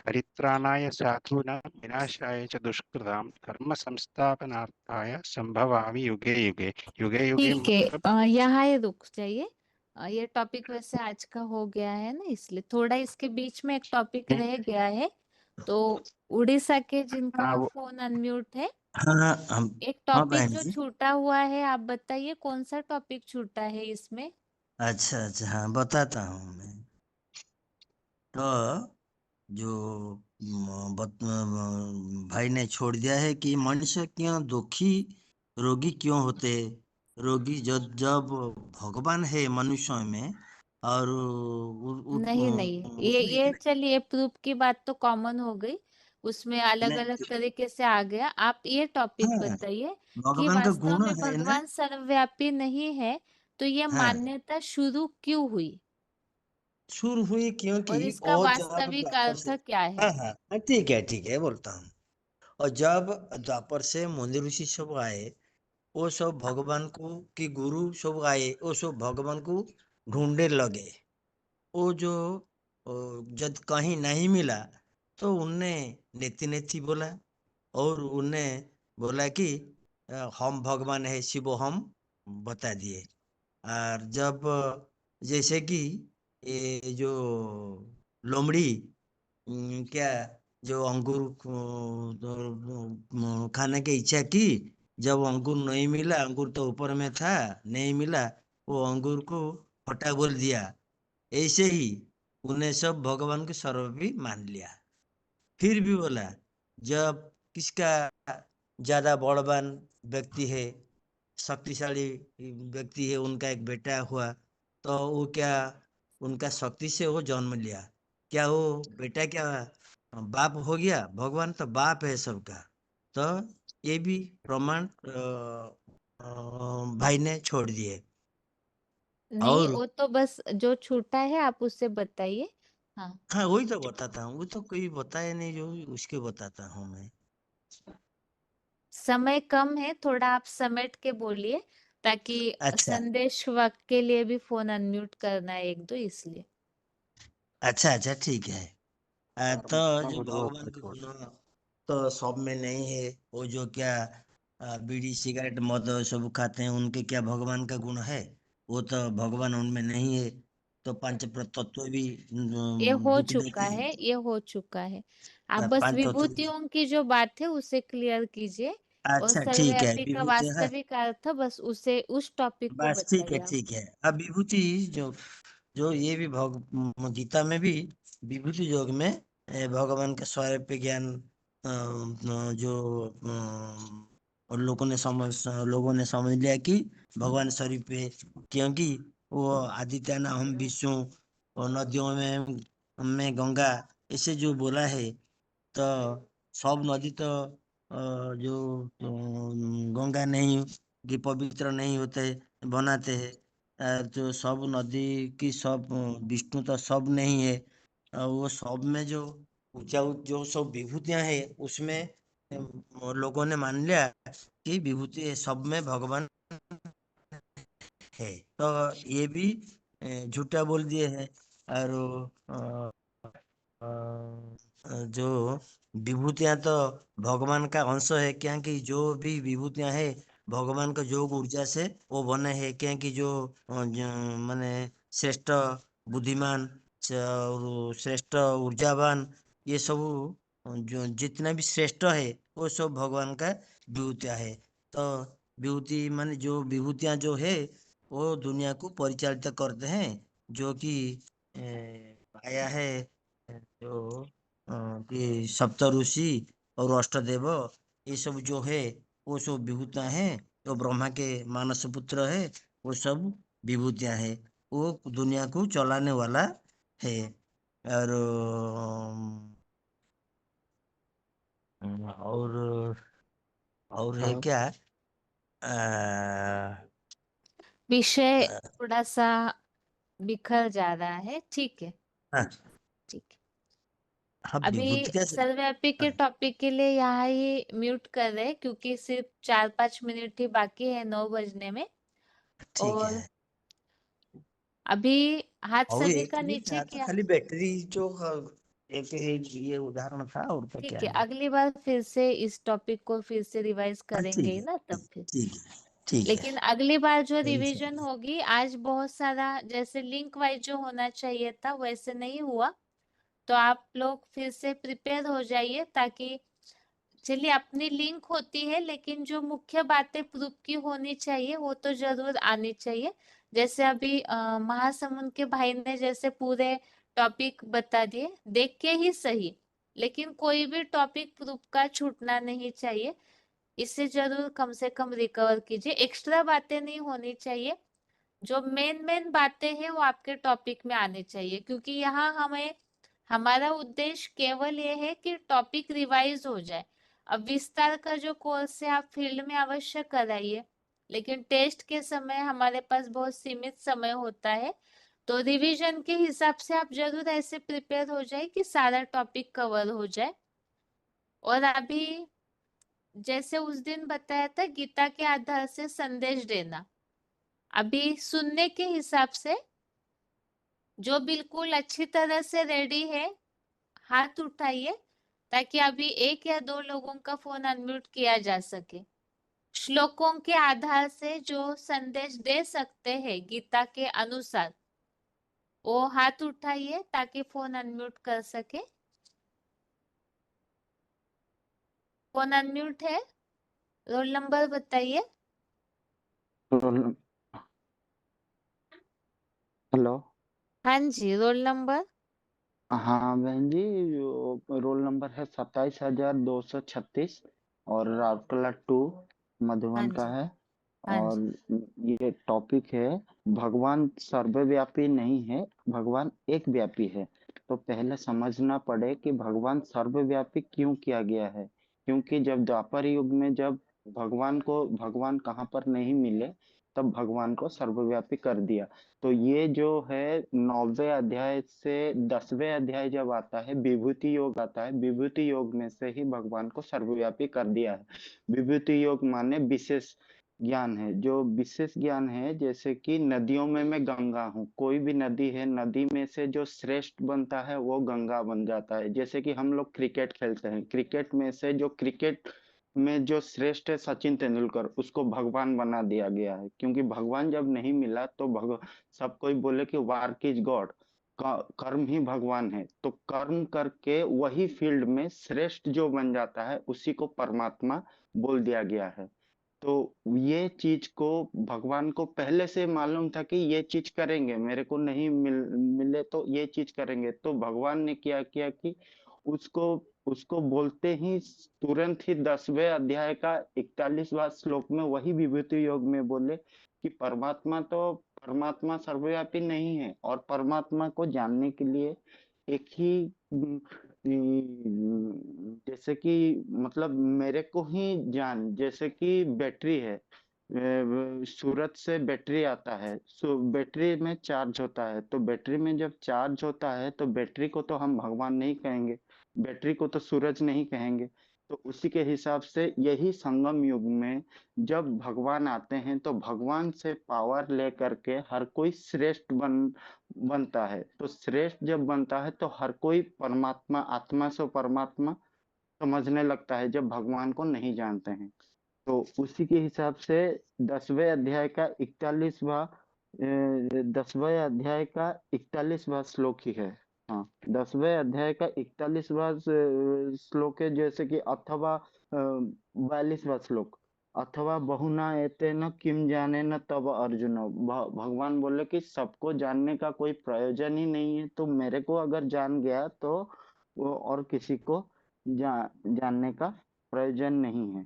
परित्राणाय साधूनां विनाशाय च दुष्कृतां कर्म संस्थापनार्थाय संभवामि युगे युगे। युगे युगे ठीक है, मतलब यहाँ ही रुक जाइए। ये टॉपिक वैसे आज का हो गया है ना, इसलिए थोड़ा इसके बीच में एक टॉपिक रह गया है। तो उड़ीसा के जिनका हाँ, वो फोन अनम्यूट है, हाँ हम एक हाँ टॉपिक बहन जो जी। छूटा हुआ है, आप बताइए कौन सा टॉपिक छूटा है इसमें। अच्छा अच्छा, हाँ बताता हूँ मैं। तो जो भाई ने छोड़ दिया है कि मनुष्य क्यों दुखी, रोगी क्यों होते। रोगी जब जब भगवान है मनुष्य में, और नहीं, उसमें ये चलिए, प्रूफ की बात तो कॉमन हो गई, उसमें अलग अलग इतने तरीके से आ गया। आप ये टॉपिक हाँ, बताइए कि भगवान का वास्तव गुण में है ना। भगवान सर्वव्यापी नहीं है, तो ये हाँ, मान्यता शुरू क्यों हुई शुरू हुई क्योंकि और इसका वो जब वास्तविक द्वापर अर्थ से, क्या है। हाँ हाँ हाँ, ठीक है बोलता हूँ। और जब द्वापर से मुनि ऋषि सब आए, वो सब भगवान को कि गुरु सब आए, वो सब भगवान को ढूंढने लगे। वो जो जब कहीं नहीं मिला तो उनने नेति नेति बोला, और उनने बोला कि हम भगवान है, शिव हम बता दिए। और जब जैसे कि ये जो लोमड़ी क्या जो अंगूर खाने की इच्छा की, जब अंगूर नहीं मिला, अंगूर तो ऊपर में था, नहीं मिला, वो अंगूर को फटा बोल दिया। ऐसे ही उन्हें सब भगवान के सर्वव्यापी मान लिया। फिर भी बोला जब किसका ज्यादा बलवान व्यक्ति है, शक्तिशाली व्यक्ति है, उनका एक बेटा हुआ, तो वो क्या उनका शक्ति से वो जन्म लिया, क्या वो बेटा क्या बाप हो गया? भगवान तो बाप है सबका। तो ये भी प्रमाण भाई ने छोड़ दिए। नहीं, और वो तो बस जो छूटा है आप उससे बताइए। हाँ, हाँ, वही तो बताता हूँ, वो तो कोई बताया नहीं, जो उसके बताता हूँ मैं। समय कम है, थोड़ा आप समेट के बोलिए, ताकि अच्छा संदेश वाक्य के लिए भी फोन अनम्यूट करना है एक दो, इसलिए। अच्छा ठीक है। तो परमात्मा जो उद्भव भगवान के प्रकोष्ठ। गुण तो सब में नहीं है। वो जो क्या बीड़ी सिगरेट मद सब खाते हैं, उनके क्या भगवान का गुण है? वो तो भगवान उनमें नहीं है। तो पंच तत्व भी ये हो दुख चुका देते है, हैं। ये हो चुका है। आप बस पांच तत्व भी। विभूतियों की जो बात है उसे क्लियर कीजिए, और अच्छा ठीक है, सर्वव्यापी का विभूति है। वास्तविक अर्थ बस उसे उस टॉपिक को बस ठीक है बताइए आप। ठीक है। अब विभूति जो जो ये भी गीता में भी विभूति योग में भगवान का स्वरूप ज्ञान जो और लोगों ने समझ लिया कि भगवान स्वरूप है, क्योंकि वो आदित्य ना हम विष्णु, और नदियों में गंगा, ऐसे जो बोला है। तो सब नदी तो जो गंगा नहीं कि पवित्र नहीं होते बनाते हैं। जो सब नदी की सब विष्णु तो सब नहीं है। वो सब में जो जो सब विभूतियां है, उसमें लोगों ने मान लिया कि विभूति है, सब में भगवान है। तो ये भी झूठा बोल दिए हैं। और जो विभूतियां तो भगवान का अंश है, क्योंकि जो भी विभूतियां है भगवान का योग ऊर्जा से वो बने हैं। क्योंकि जो माने श्रेष्ठ बुद्धिमान और श्रेष्ठ ऊर्जावान, ये सब जो जितना भी श्रेष्ठ है वो सब भगवान का विभूतियां है। तो विभूति माने जो विभूतियां जो है वो दुनिया को परिचालित करते हैं, जो कि आया है जो कि सप्त ऋषि और अष्टदेव, ये सब जो है वो सब विभूतियां हैं। जो ब्रह्मा के मानस पुत्र है वो सब विभूतियां हैं। वो दुनिया को चलाने वाला है। और और है हाँ, क्या विषय अ, थोड़ा सा बिखर जा रहा है, ठीक है। हाँ ठीक है, हाँ, अभी विभूति कैसे? सर्वव्यापी के हाँ, टॉपिक के लिए यहाँ ही म्यूट कर रहे हैं, क्योंकि सिर्फ 4-5 मिनट ही बाकी है 9 बजने में। ठीक और है। अभी हाथ और सभी एक का ही नीचे था तो किया। खाली बैटरी जो एक ये उदाहरण था, और तो ठीक क्या है, है? अगली बार फिर से इस टॉपिक को फिर से रिवाइज हाँ करेंगे ठीक ही है ना, तब फिर। ठीक है ठीक है। लेकिन अगली बार जो यही सब रिवीजन होगी, आज बहुत सारा जैसे लिंक वाइज जो होना चाहिए था वैसे नहीं हुआ, तो आप लोग फिर से प्रिपेयर हो जाइए, ताकि चलिए अपनी लिंक होती है, लेकिन जो मुख्य बातें प्रूफ की होनी चाहिए वो तो जरूर आनी चाहिए। जैसे अभी महासमुंद के भाई ने जैसे पूरे टॉपिक बता दिए, देख के ही सही, लेकिन कोई भी टॉपिक प्रूफ का छूटना नहीं चाहिए। इससे जरूर कम से कम रिकवर कीजिए, एक्स्ट्रा बातें नहीं होनी चाहिए। जो मेन मेन बातें हैं वो आपके टॉपिक में आने चाहिए, क्योंकि यहाँ हमें हमारा उद्देश्य केवल ये है कि टॉपिक रिवाइज हो जाए। अब विस्तार का जो कोर्स है आप फील्ड में अवश्य कराइए, लेकिन टेस्ट के समय हमारे पास बहुत सीमित समय होता है, तो रिवीजन के हिसाब से आप जरूर ऐसे प्रिपेयर हो जाए कि सारा टॉपिक कवर हो जाए। और अभी जैसे उस दिन बताया था गीता के आधार से संदेश देना, अभी सुनने के हिसाब से जो बिल्कुल अच्छी तरह से रेडी है हाथ उठाइए, ताकि अभी 1 या 2 लोगों का फोन अनम्यूट किया जा सके। श्लोकों के आधार से जो संदेश दे सकते हैं गीता के अनुसार, वो हाथ उठाइए ताकि फोन अनम्यूट कर सके। फोन अनम्यूट है, रोल नंबर बताइए। हेलो। हाँ जी, रोल नंबर। हाँ बहन जी, रोल नंबर है 27,236 और राउरकेला 2 हाँ मधुबन का जी, है। हाँ और जी। ये टॉपिक है भगवान सर्वव्यापी नहीं है, भगवान एक व्यापी है। तो पहले समझना पड़े कि भगवान सर्वव्यापी क्यों किया गया है। क्योंकि जब द्वापर युग में जब भगवान कहाँ पर नहीं मिले, तब भगवान को सर्वव्यापी कर दिया। तो ये जो है 9वें अध्याय से 10वें अध्याय जब आता है, विभूति योग आता है, विभूति योग में से ही भगवान को सर्वव्यापी कर दिया है। विभूति योग माने विशेष ज्ञान है, जो विशेष ज्ञान है। जैसे कि नदियों में मैं गंगा हूँ, कोई भी नदी है, नदी में से जो श्रेष्ठ बनता है वो गंगा बन जाता है। जैसे कि हम लोग क्रिकेट खेलते हैं, क्रिकेट में से जो क्रिकेट में जो श्रेष्ठ है सचिन तेंदुलकर, उसको भगवान बना दिया गया है। क्योंकि भगवान जब नहीं मिला तो सब कोई बोले कि वर्क इज गॉड, कर्म ही भगवान है। तो कर्म करके वही फील्ड में श्रेष्ठ जो बन जाता है उसी को परमात्मा बोल दिया गया है। तो ये चीज को भगवान को पहले से मालूम था कि ये चीज करेंगे, मेरे को नहीं मिले तो ये चीज करेंगे। तो भगवान ने क्या किया कि उसको उसको बोलते ही तुरंत ही 10वें अध्याय का 41वां श्लोक में वही विभूति योग में बोले कि परमात्मा सर्वव्यापी नहीं है, और परमात्मा को जानने के लिए एक ही जैसे कि मतलब मेरे को ही जैसे कि बैटरी है, सूरज से बैटरी आता है, बैटरी में चार्ज होता है। तो बैटरी में जब चार्ज होता है तो बैटरी को तो हम भगवान नहीं कहेंगे, बैटरी को तो सूरज नहीं कहेंगे। तो उसी के हिसाब से यही संगम युग में जब भगवान आते हैं तो भगवान से पावर लेकर के हर कोई श्रेष्ठ बनता है। तो श्रेष्ठ जब बनता है तो हर कोई परमात्मा, आत्मा से परमात्मा समझने लगता है जब भगवान को नहीं जानते हैं। तो उसी के हिसाब से 10वें अध्याय का 41वां 10वें अध्याय का 41वां श्लोक ही है। हाँ, 10वें अध्याय का 41वां श्लोक है। जैसे कि अथवा 42वां श्लोक, अथवा बहुना एते न किम जाने न तब अर्जुन। भगवान बोले कि सबको जानने का कोई प्रयोजन ही नहीं है, तो मेरे को अगर जान गया तो वो और किसी को जानने का प्रयोजन नहीं है।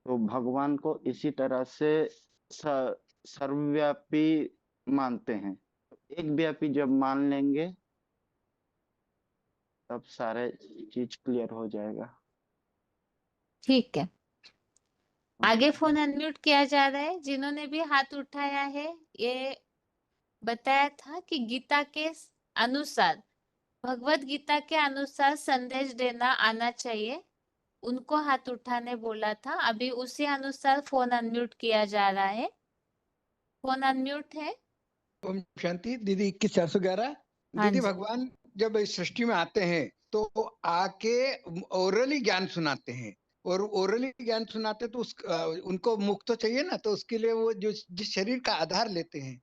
तो भगवान को इसी तरह से सर्वव्यापी मानते हैं। एक व्यापी जब मान लेंगे तब सारे चीज क्लियर हो जाएगा। ठीक है, आगे फोन अनम्यूट किया जा रहा है। जिन्होंने भी हाथ उठाया है, ये बताया था कि गीता के अनुसार, भगवत गीता के अनुसार संदेश देना आना चाहिए, उनको हाथ उठाने बोला था। अभी उसी अनुसार फोन अनम्यूट किया जा रहा है। फोन अनम्यूट है। ओम शांति। दीदी 21,411। हाँ दीदी जी, भगवान जब इस सृष्टि में आते हैं तो आके ओरली ज्ञान सुनाते हैं, और ओरली ज्ञान सुनाते तो उनको मुख तो चाहिए ना, तो उसके लिए वो जो जिस शरीर का आधार लेते हैं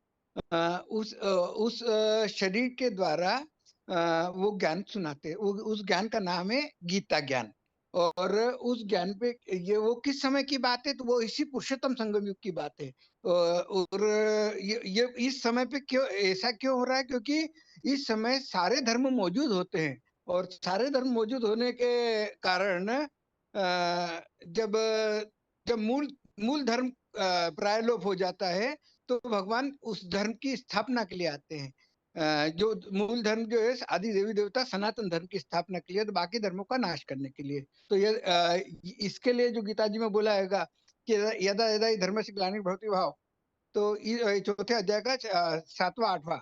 उस शरीर के द्वारा वो ज्ञान सुनाते हैं। उस ज्ञान का नाम है गीता ज्ञान। और उस ज्ञान पे वो किस समय की बात है, तो वो इसी पुरुषोत्तम संगम युग की बात है। और ये इस समय पे क्यों ऐसा क्यों हो रहा है, क्योंकि इस समय सारे धर्म मौजूद होते हैं, और सारे धर्म मौजूद होने के कारण जब जब मूल धर्म प्रायलोप हो जाता है तो भगवान उस धर्म की स्थापना के लिए आते हैं। जो मूल धर्म जो है आदि देवी देवता सनातन धर्म की स्थापना के लिए, तो बाकी धर्मों का नाश करने के लिए। तो ये इसके लिए जो गीता जी में बोला हैगा कि यदा यदा ही धर्म से ग्लानिर् भवति भाव, तो चौथे अध्याय का 7वां 8वां,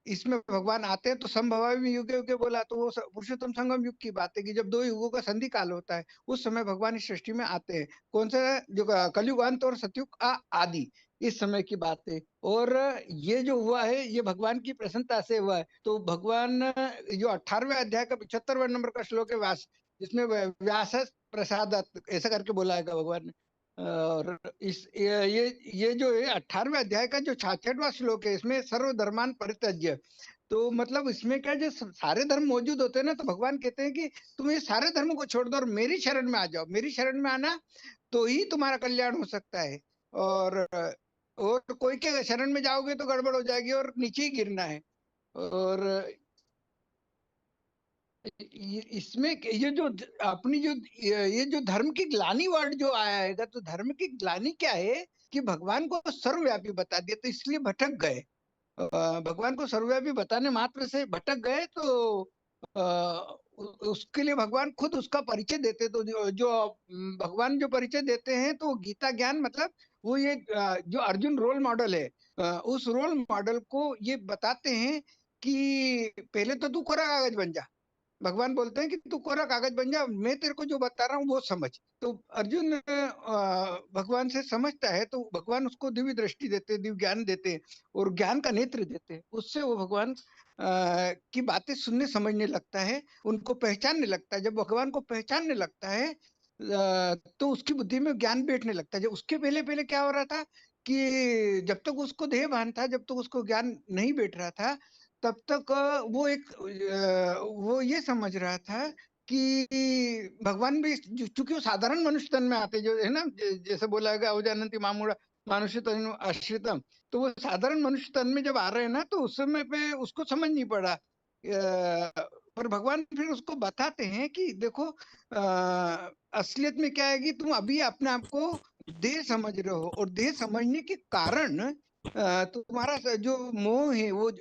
इसमें भगवान आते हैं। तो संभवामि युगे युगे बोला, तो वो पुरुषोत्तम संगम युग की बात है कि जब 2 युगों का संधि काल होता है, उस समय भगवान इस सृष्टि में आते हैं। कौन सा, जो कलयुग अंत और सतयुग का आदि, इस समय की बात है। और ये जो हुआ है ये भगवान की प्रसन्नता से हुआ है। तो भगवान जो 18वें अध्याय का 75वें नंबर का श्लोक है व्यास, जिसमें व्यास प्रसाद ऐसा करके बोला है भगवान ने। और ये जो है 18वें अध्याय का जो 66वां श्लोक है, इसमें सर्वधर्मान परित्यज्य, तो मतलब इसमें क्या, जो सारे धर्म मौजूद होते हैं ना, तो भगवान कहते हैं कि तुम ये सारे धर्म को छोड़ दो और मेरी शरण में आ जाओ। मेरी शरण में आना तो ही तुम्हारा कल्याण हो सकता है। और कोई के शरण में जाओगे तो गड़बड़ हो जाएगी और नीचे ही गिरना है। और इसमें ये जो अपनी जो ये जो धर्म की ग्लानि वर्ड जो आया है, तो धर्म की ग्लानि क्या है कि भगवान को सर्वव्यापी बता दिया, तो इसलिए भटक गए। भगवान को सर्वव्यापी बताने मात्र से भटक गए, तो उसके लिए भगवान खुद उसका परिचय देते। तो जो भगवान जो परिचय देते हैं, तो गीता ज्ञान मतलब वो ये जो अर्जुन रोल मॉडल है, उस रोल मॉडल को ये बताते हैं कि पहले तो तू कोरा कागज बन जा। भगवान बोलते हैं कि तू कोरा कागज बन जा, मैं तेरे को जो बता रहा हूँ वो समझ। तो अर्जुन भगवान से समझता है, तो भगवान उसको दिव्य दृष्टि देते, दिव्य ज्ञान देते और ज्ञान का नेत्र देते। उससे वो भगवान की बातें सुनने समझने लगता है, उनको पहचानने लगता है। जब भगवान को पहचानने लगता है तो उसकी बुद्धि में ज्ञान बैठने लगता है। जब उसके पहले पहले क्या हो रहा था कि जब तक उसको देह भान था, जब तक उसको ज्ञान नहीं बैठ रहा था, तब तक वो ये समझ रहा था कि भगवान भी, चूंकि वो साधारण मनुष्य तन में आते, जो है ना, जैसे बोला गया अवजानन्ति मामूढ़ा मानुष्य तनु आश्रितम, तो वो साधारण मनुष्य तन में जब आ रहे हैं ना, तो उस समय पे उसको समझ नहीं पड़ा। पर भगवान फिर उसको बताते हैं कि देखो असलियत में क्या है कि तुम अभी अपने आप को देह समझ रहे हो, और देह समझने के कारण तुम्हारा जो मोह है, वो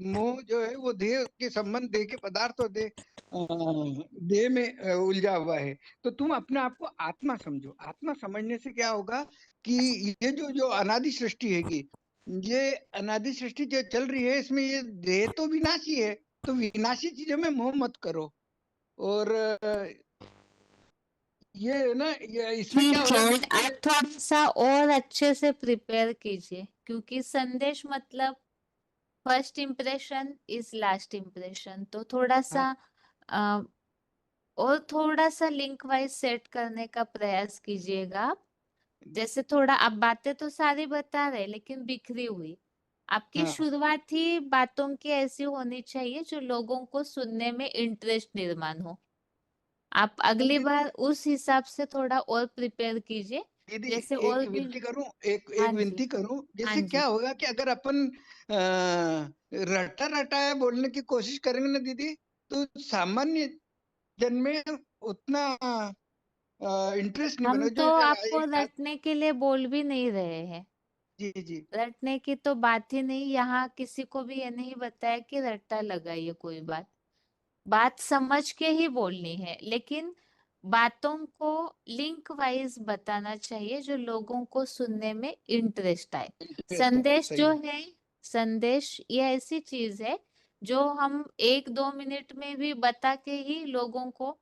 मोह जो है वो देह के संबंध, देह के पदार्थ और देह में उलझा हुआ है। तो तुम अपने आप को आत्मा समझो। आत्मा समझने से क्या होगा कि ये जो अनादि सृष्टि हैगी, ये अनादि सृष्टि जो चल रही है, इसमें ये देह तो विनाशी है, तो विनाशी चीजों में मोह मत करो। और ये है ना, ये इसमें क्या हो रहा है, आप थोड़ा सा और अच्छे से प्रिपेयर कीजिए, क्योंकि संदेश मतलब first impression is last impression. तो थोड़ा सा और थोड़ा सा लिंक वाइज सेट करने का प्रयास कीजिएगा आप। जैसे थोड़ा आप बातें तो सारी बता रहे, लेकिन बिखरी हुई। आपकी शुरुआत ही बातों की ऐसी होनी चाहिए जो लोगों को सुनने में इंटरेस्ट निर्माण हो। आप अगली बार उस हिसाब से थोड़ा और प्रिपेयर कीजिए। दीदी जैसे और एक भी विनती करूं, एक हाँ जी, विनती करूं, हाँ जैसे जी, क्या होगा कि अगर अपन रटा रटाया बोलने की कोशिश करेंगे ना दीदी, तो सामान्य जन में उतना इंटरेस्ट नहीं हम बनेगा। तो जो आपको रटने के लिए बोल भी नहीं रहे हैं। जी जी रटने की तो बात ही नहीं, यहाँ किसी को भी ये नहीं बताया कि रट्टा लगाइए कोई बात समझ के ही बोलनी है, लेकिन बातों को लिंक वाइज बताना चाहिए जो लोगों को सुनने में इंटरेस्ट आए। इंटरेस्ट है, संदेश सही जो है। है, संदेश ये ऐसी चीज है जो हम 1-2 मिनट में भी बता के ही लोगों को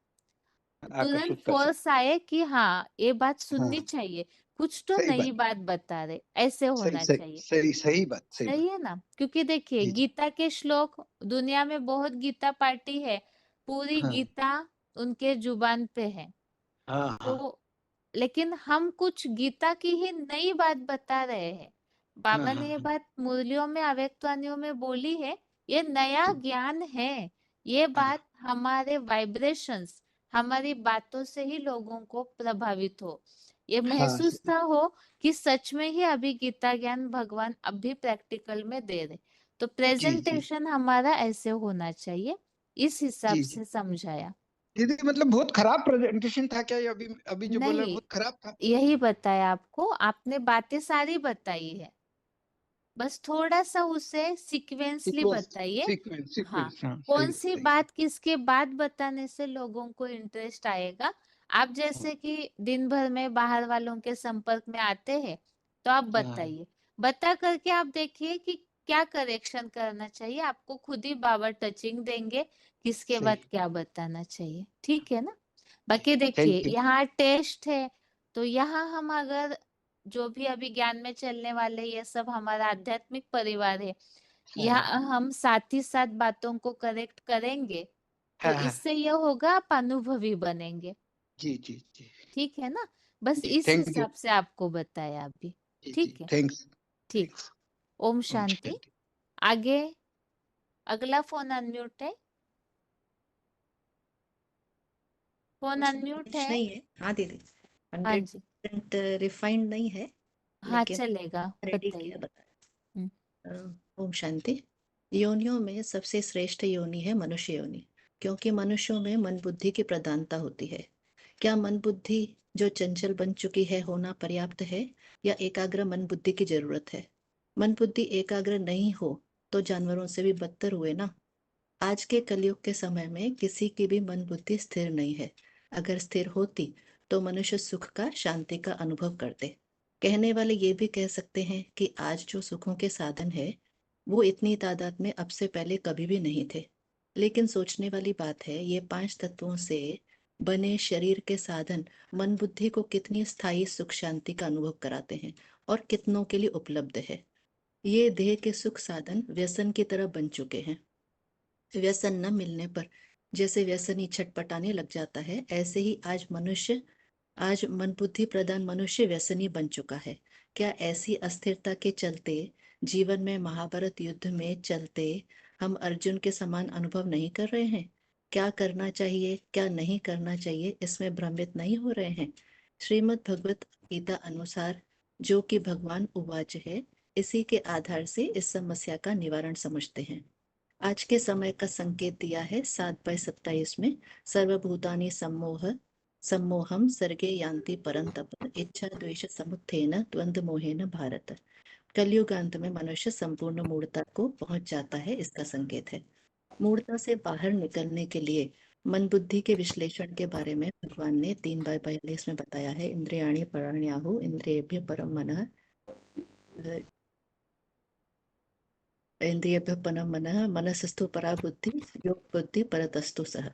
तुरंत आकर्षित कर फोर्स आए कि हाँ ये बात सकते, सुननी हाँ चाहिए, कुछ तो सही नई बात, बात बता रहे, ऐसे सही होना सही चाहिए। सही सही बात, सही बात। सही है ना? क्योंकि देखिए जी जी गीता के श्लोक, दुनिया में बहुत गीता पार्टी है, पूरी हाँ गीता उनके जुबान पे है। हाँ हाँ तो लेकिन हम कुछ गीता की ही नई बात बता रहे हैं। हाँ बाबा ने ये हाँ बात मुरलियों में, अव्यक्तवाणियों में बोली है। ये नया ज्ञान है। ये बात हमारे वाइब्रेशंस, हमारी बातों से ही लोगों को प्रभावित हो, ये हाँ महसूस था हो कि सच में ही अभी गीता ज्ञान भगवान अभी प्रैक्टिकल में दे रहे। तो जी जी प्रेजेंटेशन हमारा ऐसे होना चाहिए, इस हिसाब जी जी से समझाया। दीदी, मतलब बहुत खराब प्रेजेंटेशन था क्या ये? अभी अभी जो बोला नहीं, बहुत खराब था। यही बताया आपको, आपने बातें सारी बताई है, बस थोड़ा सा उसे सीक्वेंसली सीक्वेंस बताइए। सीक्वेंस हाँ, सीक्वेंस, हाँ कौन सही सी सही बात किसके बाद बताने से लोगों को इंटरेस्ट आएगा। आप जैसे कि दिन भर में बाहर वालों के संपर्क में आते हैं, तो आप हाँ बताइए, बता करके आप देखिए कि क्या करेक्शन करना चाहिए, आपको खुद ही बाबा टचिंग देंगे किसके बाद सही, क्या बताना चाहिए। ठीक है ना? बाकी देखिए थैंक यू। यहाँ टेस्ट है, तो यहाँ हम अगर जो भी अभी ज्ञान में चलने वाले, ये सब हमारा आध्यात्मिक परिवार है, हाँ यहाँ हम साथ ही साथ बातों को करेक्ट करेंगे, तो हाँ हाँ इससे यह होगा आप अनुभवी बनेंगे। जी जी जी ठीक है ना? बस जी, इस थैंक यू। हिसाब से आपको बताया अभी। जी, ठीक है, थैंक्स। ठीक। ओम ओम शांति। शांति। आगे अगला फोन अनम्यूट है। फोन अनम्यूट है। नहीं है। हाँ दीदी, हाँ जी, 100% रिफाइंड नहीं है, हाँ लेकिन चलेगा, रेडी बताइए। किया ओम शांति। योनियों में सबसे श्रेष्ठ योनि है मनुष्य योनि, क्योंकि मनुष्यों में मन बुद्धि की प्रधानता होती है। क्या मन बुद्धि जो चंचल बन चुकी है होना पर्याप्त है, या एकाग्र मन बुद्धि की जरूरत है? मन बुद्धि एकाग्र नहीं हो तो जानवरों से भी बदतर हुए ना। आज के कलयुग के समय में किसी की भी मन बुद्धि स्थिर नहीं है। अगर स्थिर होती तो मनुष्य सुख का, शांति का अनुभव करते। कहने वाले ये भी कह सकते हैं कि आज जो सुखों के साधन है वो इतनी तादाद में अब से पहले कभी भी नहीं थे। लेकिन सोचने वाली बात है, ये 5 तत्वों से बने शरीर के साधन मन बुद्धि को कितनी स्थायी सुख शांति का अनुभव कराते हैं और कितनों के लिए उपलब्ध है। ये देह के सुख साधन व्यसन की तरह बन चुके हैं। व्यसन न मिलने पर जैसे व्यसनी छटपटाने लग जाता है, ऐसे ही आज मन बुद्धि प्रधान मनुष्य व्यसनी बन चुका है। क्या ऐसी अस्थिरता के चलते जीवन में महाभारत युद्ध में चलते हम अर्जुन के समान अनुभव नहीं कर रहे हैं? क्या करना चाहिए, क्या नहीं करना चाहिए, इसमें भ्रमित नहीं हो रहे हैं? श्रीमद् भगवत गीता अनुसार जो कि भगवान उवाच है, इसी के आधार से इस समस्या का निवारण समझते हैं। आज के समय का संकेत दिया है 7/27 में, सर्वभूतानि सम्मोहम सर्गे यान्ति परन्तप इच्छा द्वेष समुत्थेन द्वंद्व मोहेन भारत। कलयुगांत में मनुष्य संपूर्ण मूढ़ता को पहुंच जाता है, इसका संकेत है। मूढ़ता से बाहर निकलने के लिए मन बुद्धि के विश्लेषण के बारे में भगवान ने 3/42 में बताया है। इंद्रियाणि पराण्याहु इंद्रियेभ्यः परम मनः, इंद्रियेभ्यः परम मनः मनसस्तु परा बुद्धि योग बुद्धि परतस्तु सह।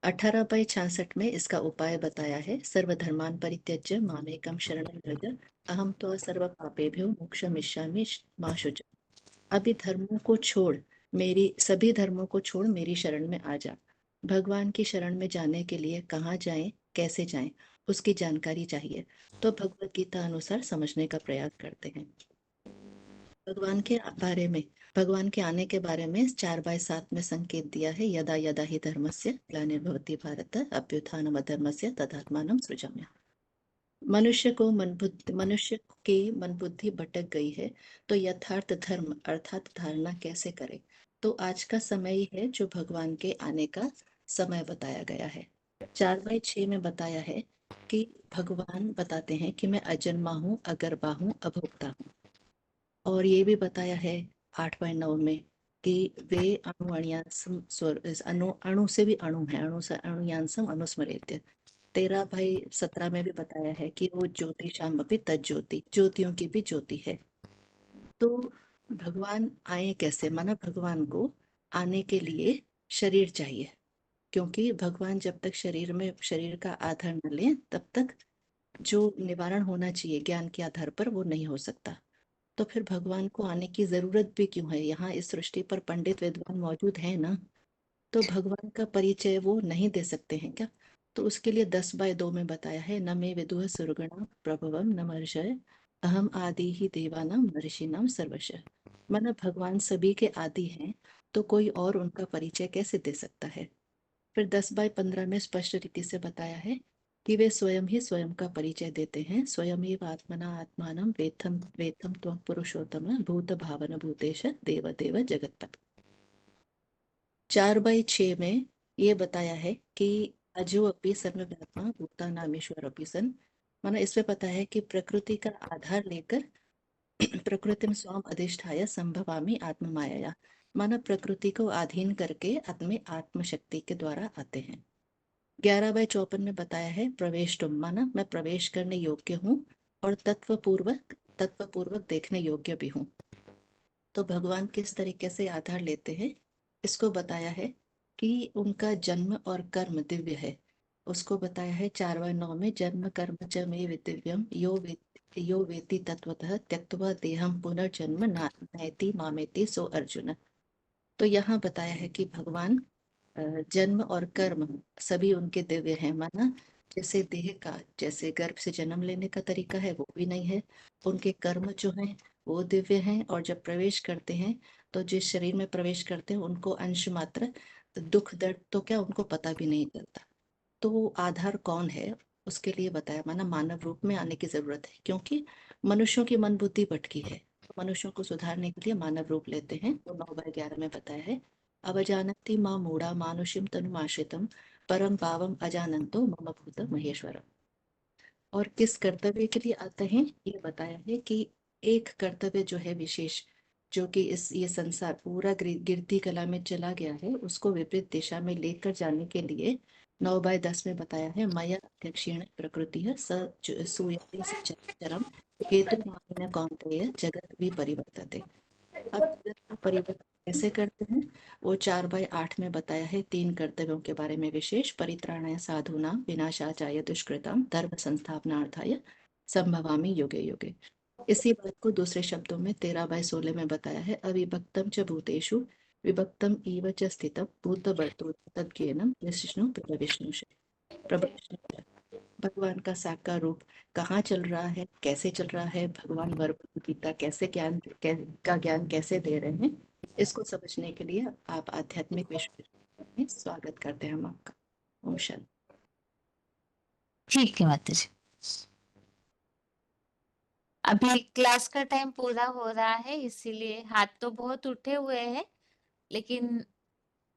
18/66 में इसका उपाय बताया है। सर्वधर्मान परित्यज्य मामेकं शरणं व्रज अहं त्वा सर्व पापेभ्यो मोक्षयिष्यामि मा शुच। सभी धर्मों को छोड़ मेरी शरण में आ जा। भगवान की शरण में जाने के लिए कहाँ जाएं, कैसे जाएं, उसकी जानकारी चाहिए, तो भगवत गीता अनुसार समझने का प्रयास करते हैं। भगवान के आने के बारे में 4/7 में संकेत दिया है। यदा यदा ही धर्मस्य ग्लानिर्भवति भारत अभ्युत्थानम् अधर्मस्य तदात्मानं सृजाम्यहम्। मनुष्य की मन बुद्धि भटक गई है, तो यथार्थ धर्म अर्थात धारणा कैसे करे? तो आज का समय ही है जो भगवान के आने का समय बताया गया है। 4/6 में बताया है कि भगवान बताते हैं कि मैं अजन्मा हूँ, अगर्भा हूँ, अभोक्ता हूँ। और ये भी बताया है 8/9 में कि वे अणु से भी अणु है, अणु से अणुयांसम अनुस्मरेत्य। 13/17 में भी बताया है कि वो ज्योतिषाम अपि तज्ज्योति, ज्योतियों की भी ज्योति है। तो भगवान आए कैसे? माना भगवान को आने के लिए शरीर चाहिए, क्योंकि भगवान जब तक शरीर का आधार न ले तब तक जो निवारण होना चाहिए ज्ञान के आधार पर वो नहीं हो सकता। तो फिर भगवान को आने की जरूरत भी क्यों है? यहाँ इस सृष्टि पर पंडित विद्वान मौजूद है ना, तो भगवान का परिचय वो नहीं दे सकते हैं क्या? तो उसके लिए 10/2 में बताया है, न मे विदुः सुरगणा प्रभवम न महर्षय अहम आदि ही देवानाम ऋषिनाम सर्वशः। माना भगवान सभी के आदि हैं, तो कोई और उनका परिचय कैसे दे सकता है? फिर 10/15 में स्पष्ट रीति से बताया है कि वे स्वयं ही स्वयं का परिचय देते हैं। स्वयं एव आत्मना आत्मानं वेत्थम त्वं पुरुषोत्तम भूत भावन भूतेश देव देव जगतपत। 4/6 में ये बताया है कि अजो अपि सर्वव्यात्मा भूतानामीश्वर अपि सन। माना इसमें पता है कि प्रकृति का आधार लेकर प्रकृतिम स्वाम अधिष्ठाय संभवामि आत्म माया, माना प्रकृति को अधीन करके अपने आत्मशक्ति के द्वारा आते हैं। 11/54 में बताया है प्रवेश तुम, माना मैं प्रवेश करने योग्य हूँ और तत्वपूर्वक देखने योग्य भी हूँ। तो भगवान किस तरीके से आधार लेते हैं इसको बताया है कि उनका जन्म और कर्म दिव्य है। उसको बताया है 4/9 में, जन्म कर्म च मे दिव्यम यो वेति तत्वतः त्यक्त्वा देहम पुनर्जन्म नैति मामेति सो अर्जुन। तो यहाँ बताया है कि भगवान जन्म और कर्म सभी उनके दिव्य हैं। माना जैसे देह का, जैसे गर्भ से जन्म लेने का तरीका है वो भी नहीं है। उनके कर्म जो हैं वो दिव्य हैं, और जब प्रवेश करते हैं तो जिस शरीर में प्रवेश करते हैं उनको अंश मात्र दुख दर्द तो क्या उनको पता भी नहीं चलता। तो वो आधार कौन है उसके लिए बताया, माना मानव रूप में आने की जरूरत है, क्योंकि मनुष्यों की मन बुद्धि भटकी है। मनुष्यों को सुधारने के लिए मानव रूप लेते हैं। तो 9/11 में बताया है, अवजानन्ति मां मूढ़ा मानुषिम तनुमाश्रितम परम भावम अजानन्तो मम भूत महेश्वरम। और किस कर्तव्य के लिए आते हैं ये बताया है कि एक कर्तव्य जो है विशेष, जो कि ये संसार पूरा गिरती कला में चला गया है, उसको विपरीत दिशा में लेकर जाने के लिए 9/10 में बताया है, मया अध्यक्षेण प्रकृति सूयते सचराचरम हेतु कौन्तेय जगत विपरिवर्तते। अब जगत का परिवर्तन कैसे करते हैं वो 4/8 में बताया है। 3 कर्तव्यों के बारे में विशेष, परित्राणाय साधूनां विनाशाचाय दुष्कृतां धर्म संस्थापनार्थाय संभवामि युगे युगे। इसी बात को दूसरे शब्दों में 13/16 में बताया है, अविभक्तम च भूतेषु विभक्तम इव च स्थितम भूतभर्तृ तद्ज्ञानम विष्णु प्रभविष्णु। भगवान का साकार रूप कहाँ चल रहा है, कैसे चल रहा है, भगवान भगवद गीता कैसे का ज्ञान कैसे दे रहे हैं, इसको समझने के लिए आप आध्यात्मिक विश्व में स्वागत करते हैं हम आपका। ओम शांति। ठीक है माता जी। अभी क्लास का टाइम पूरा हो रहा है, इसीलिए हाथ तो बहुत उठे हुए हैं, लेकिन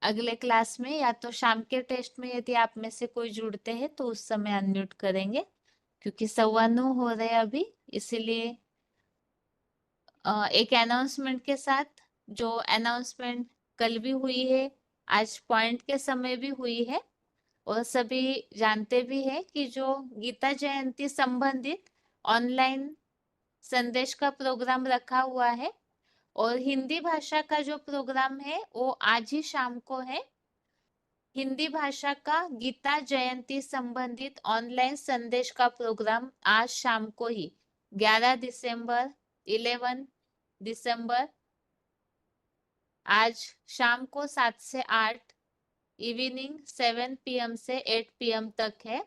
अगले क्लास में या तो शाम के टेस्ट में यदि आप में से कोई जुड़ते हैं तो उस समय अनम्यूट करेंगे, क्योंकि 9:15 हो रहे हैं अभी। इसीलिए एक अनाउंसमेंट के साथ, जो अनाउंसमेंट कल भी हुई है, आज पॉइंट के समय भी हुई है, और सभी जानते भी हैं कि जो गीता जयंती संबंधित ऑनलाइन संदेश का प्रोग्राम रखा हुआ है, और हिंदी भाषा का जो प्रोग्राम है वो आज ही शाम को है। हिंदी भाषा का गीता जयंती संबंधित ऑनलाइन संदेश का प्रोग्राम आज शाम को ही 11 दिसंबर 11 दिसंबर आज शाम को 7 से 8 इवनिंग 7 PM से 8 PM तक है।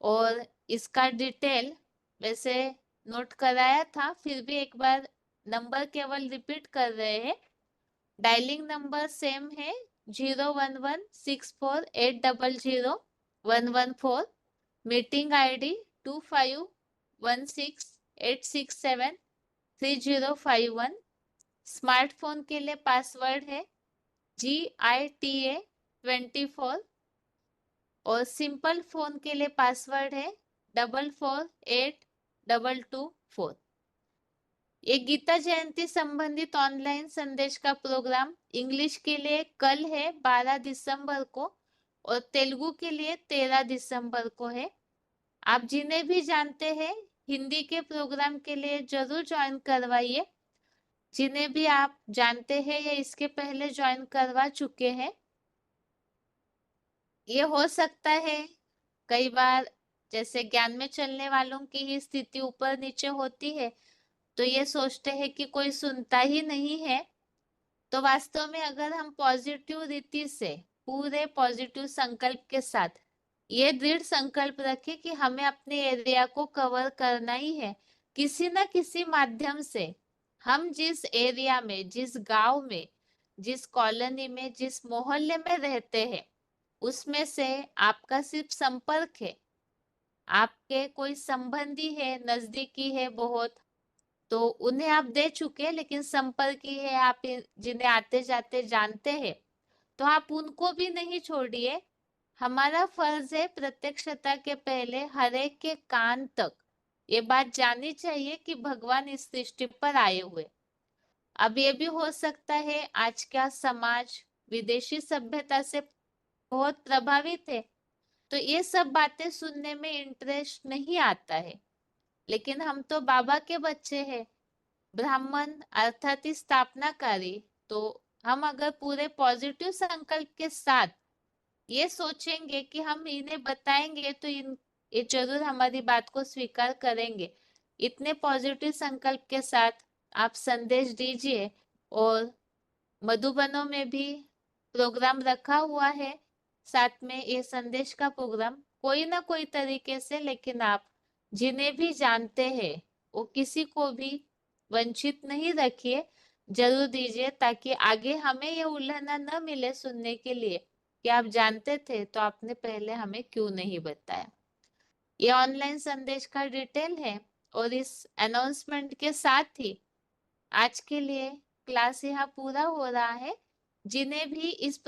और इसका डिटेल वैसे नोट कराया था, फिर भी एक बार नंबर केवल रिपीट कर रहे हैं। डायलिंग नंबर सेम है 01164800114। मीटिंग ID 25168673 स्मार्टफोन के लिए पासवर्ड है GITA24, और सिंपल फोन के लिए पासवर्ड है 448224। ये गीता जयंती संबंधित ऑनलाइन संदेश का प्रोग्राम इंग्लिश के लिए कल है 12 दिसंबर को, और तेलुगु के लिए 13 दिसंबर को है। आप जिन्हें भी जानते हैं हिंदी के प्रोग्राम के लिए जरूर ज्वाइन करवाइए। जिन्हें भी आप जानते हैं या इसके पहले ज्वाइन करवा चुके हैं, ये हो सकता है कई बार जैसे ज्ञान में चलने वालों की ही स्थिति ऊपर नीचे होती है, तो ये सोचते हैं कि कोई सुनता ही नहीं है। तो वास्तव में अगर हम पॉजिटिव रीति से, पूरे पॉजिटिव संकल्प के साथ ये दृढ़ संकल्प रखें कि हमें अपने एरिया को कवर करना ही है, किसी न किसी माध्यम से हम जिस एरिया में, जिस गांव में, जिस कॉलोनी में, जिस मोहल्ले में रहते हैं, उसमें से आपका सिर्फ संपर्क है, आपके कोई संबंधी है, नजदीकी है बहुत, तो उन्हें आप दे चुके, लेकिन संपर्की है आप जिन्हें आते जाते जानते हैं, तो आप उनको भी नहीं छोड़िए। हमारा फर्ज है प्रत्यक्षता के पहले हर एक के कान तक ये बात जानी चाहिए कि भगवान इस सृष्टि पर आए हुए। अब ये भी हो सकता है आज का समाज विदेशी सभ्यता से बहुत प्रभावित है, तो ये सब बातें सुनने में इंटरेस्ट नहीं आता है, लेकिन हम तो बाबा के बच्चे हैं, ब्राह्मण अर्थात स्थापनाकारी। तो हम अगर पूरे पॉजिटिव संकल्प के साथ ये सोचेंगे कि हम इन्हें बताएंगे तो ये जरूर हमारी बात को स्वीकार करेंगे। इतने पॉजिटिव संकल्प के साथ आप संदेश दीजिए। और मधुबनों में भी प्रोग्राम रखा हुआ है, साथ में ये संदेश का प्रोग्राम कोई ना कोई तरीके से, लेकिन आप जिन्हें भी जानते हैं वो किसी को भी वंचित नहीं रखिए, जरूर दीजिए, ताकि आगे हमें ये उल्लंघना न मिले सुनने के लिए कि आप जानते थे तो आपने पहले हमें क्यों नहीं बताया। ये ऑनलाइन संदेश का डिटेल है और इस अनाउंसमेंट के साथ ही आज के लिए क्लास यहाँ पूरा हो रहा है। जिन्हें भी इस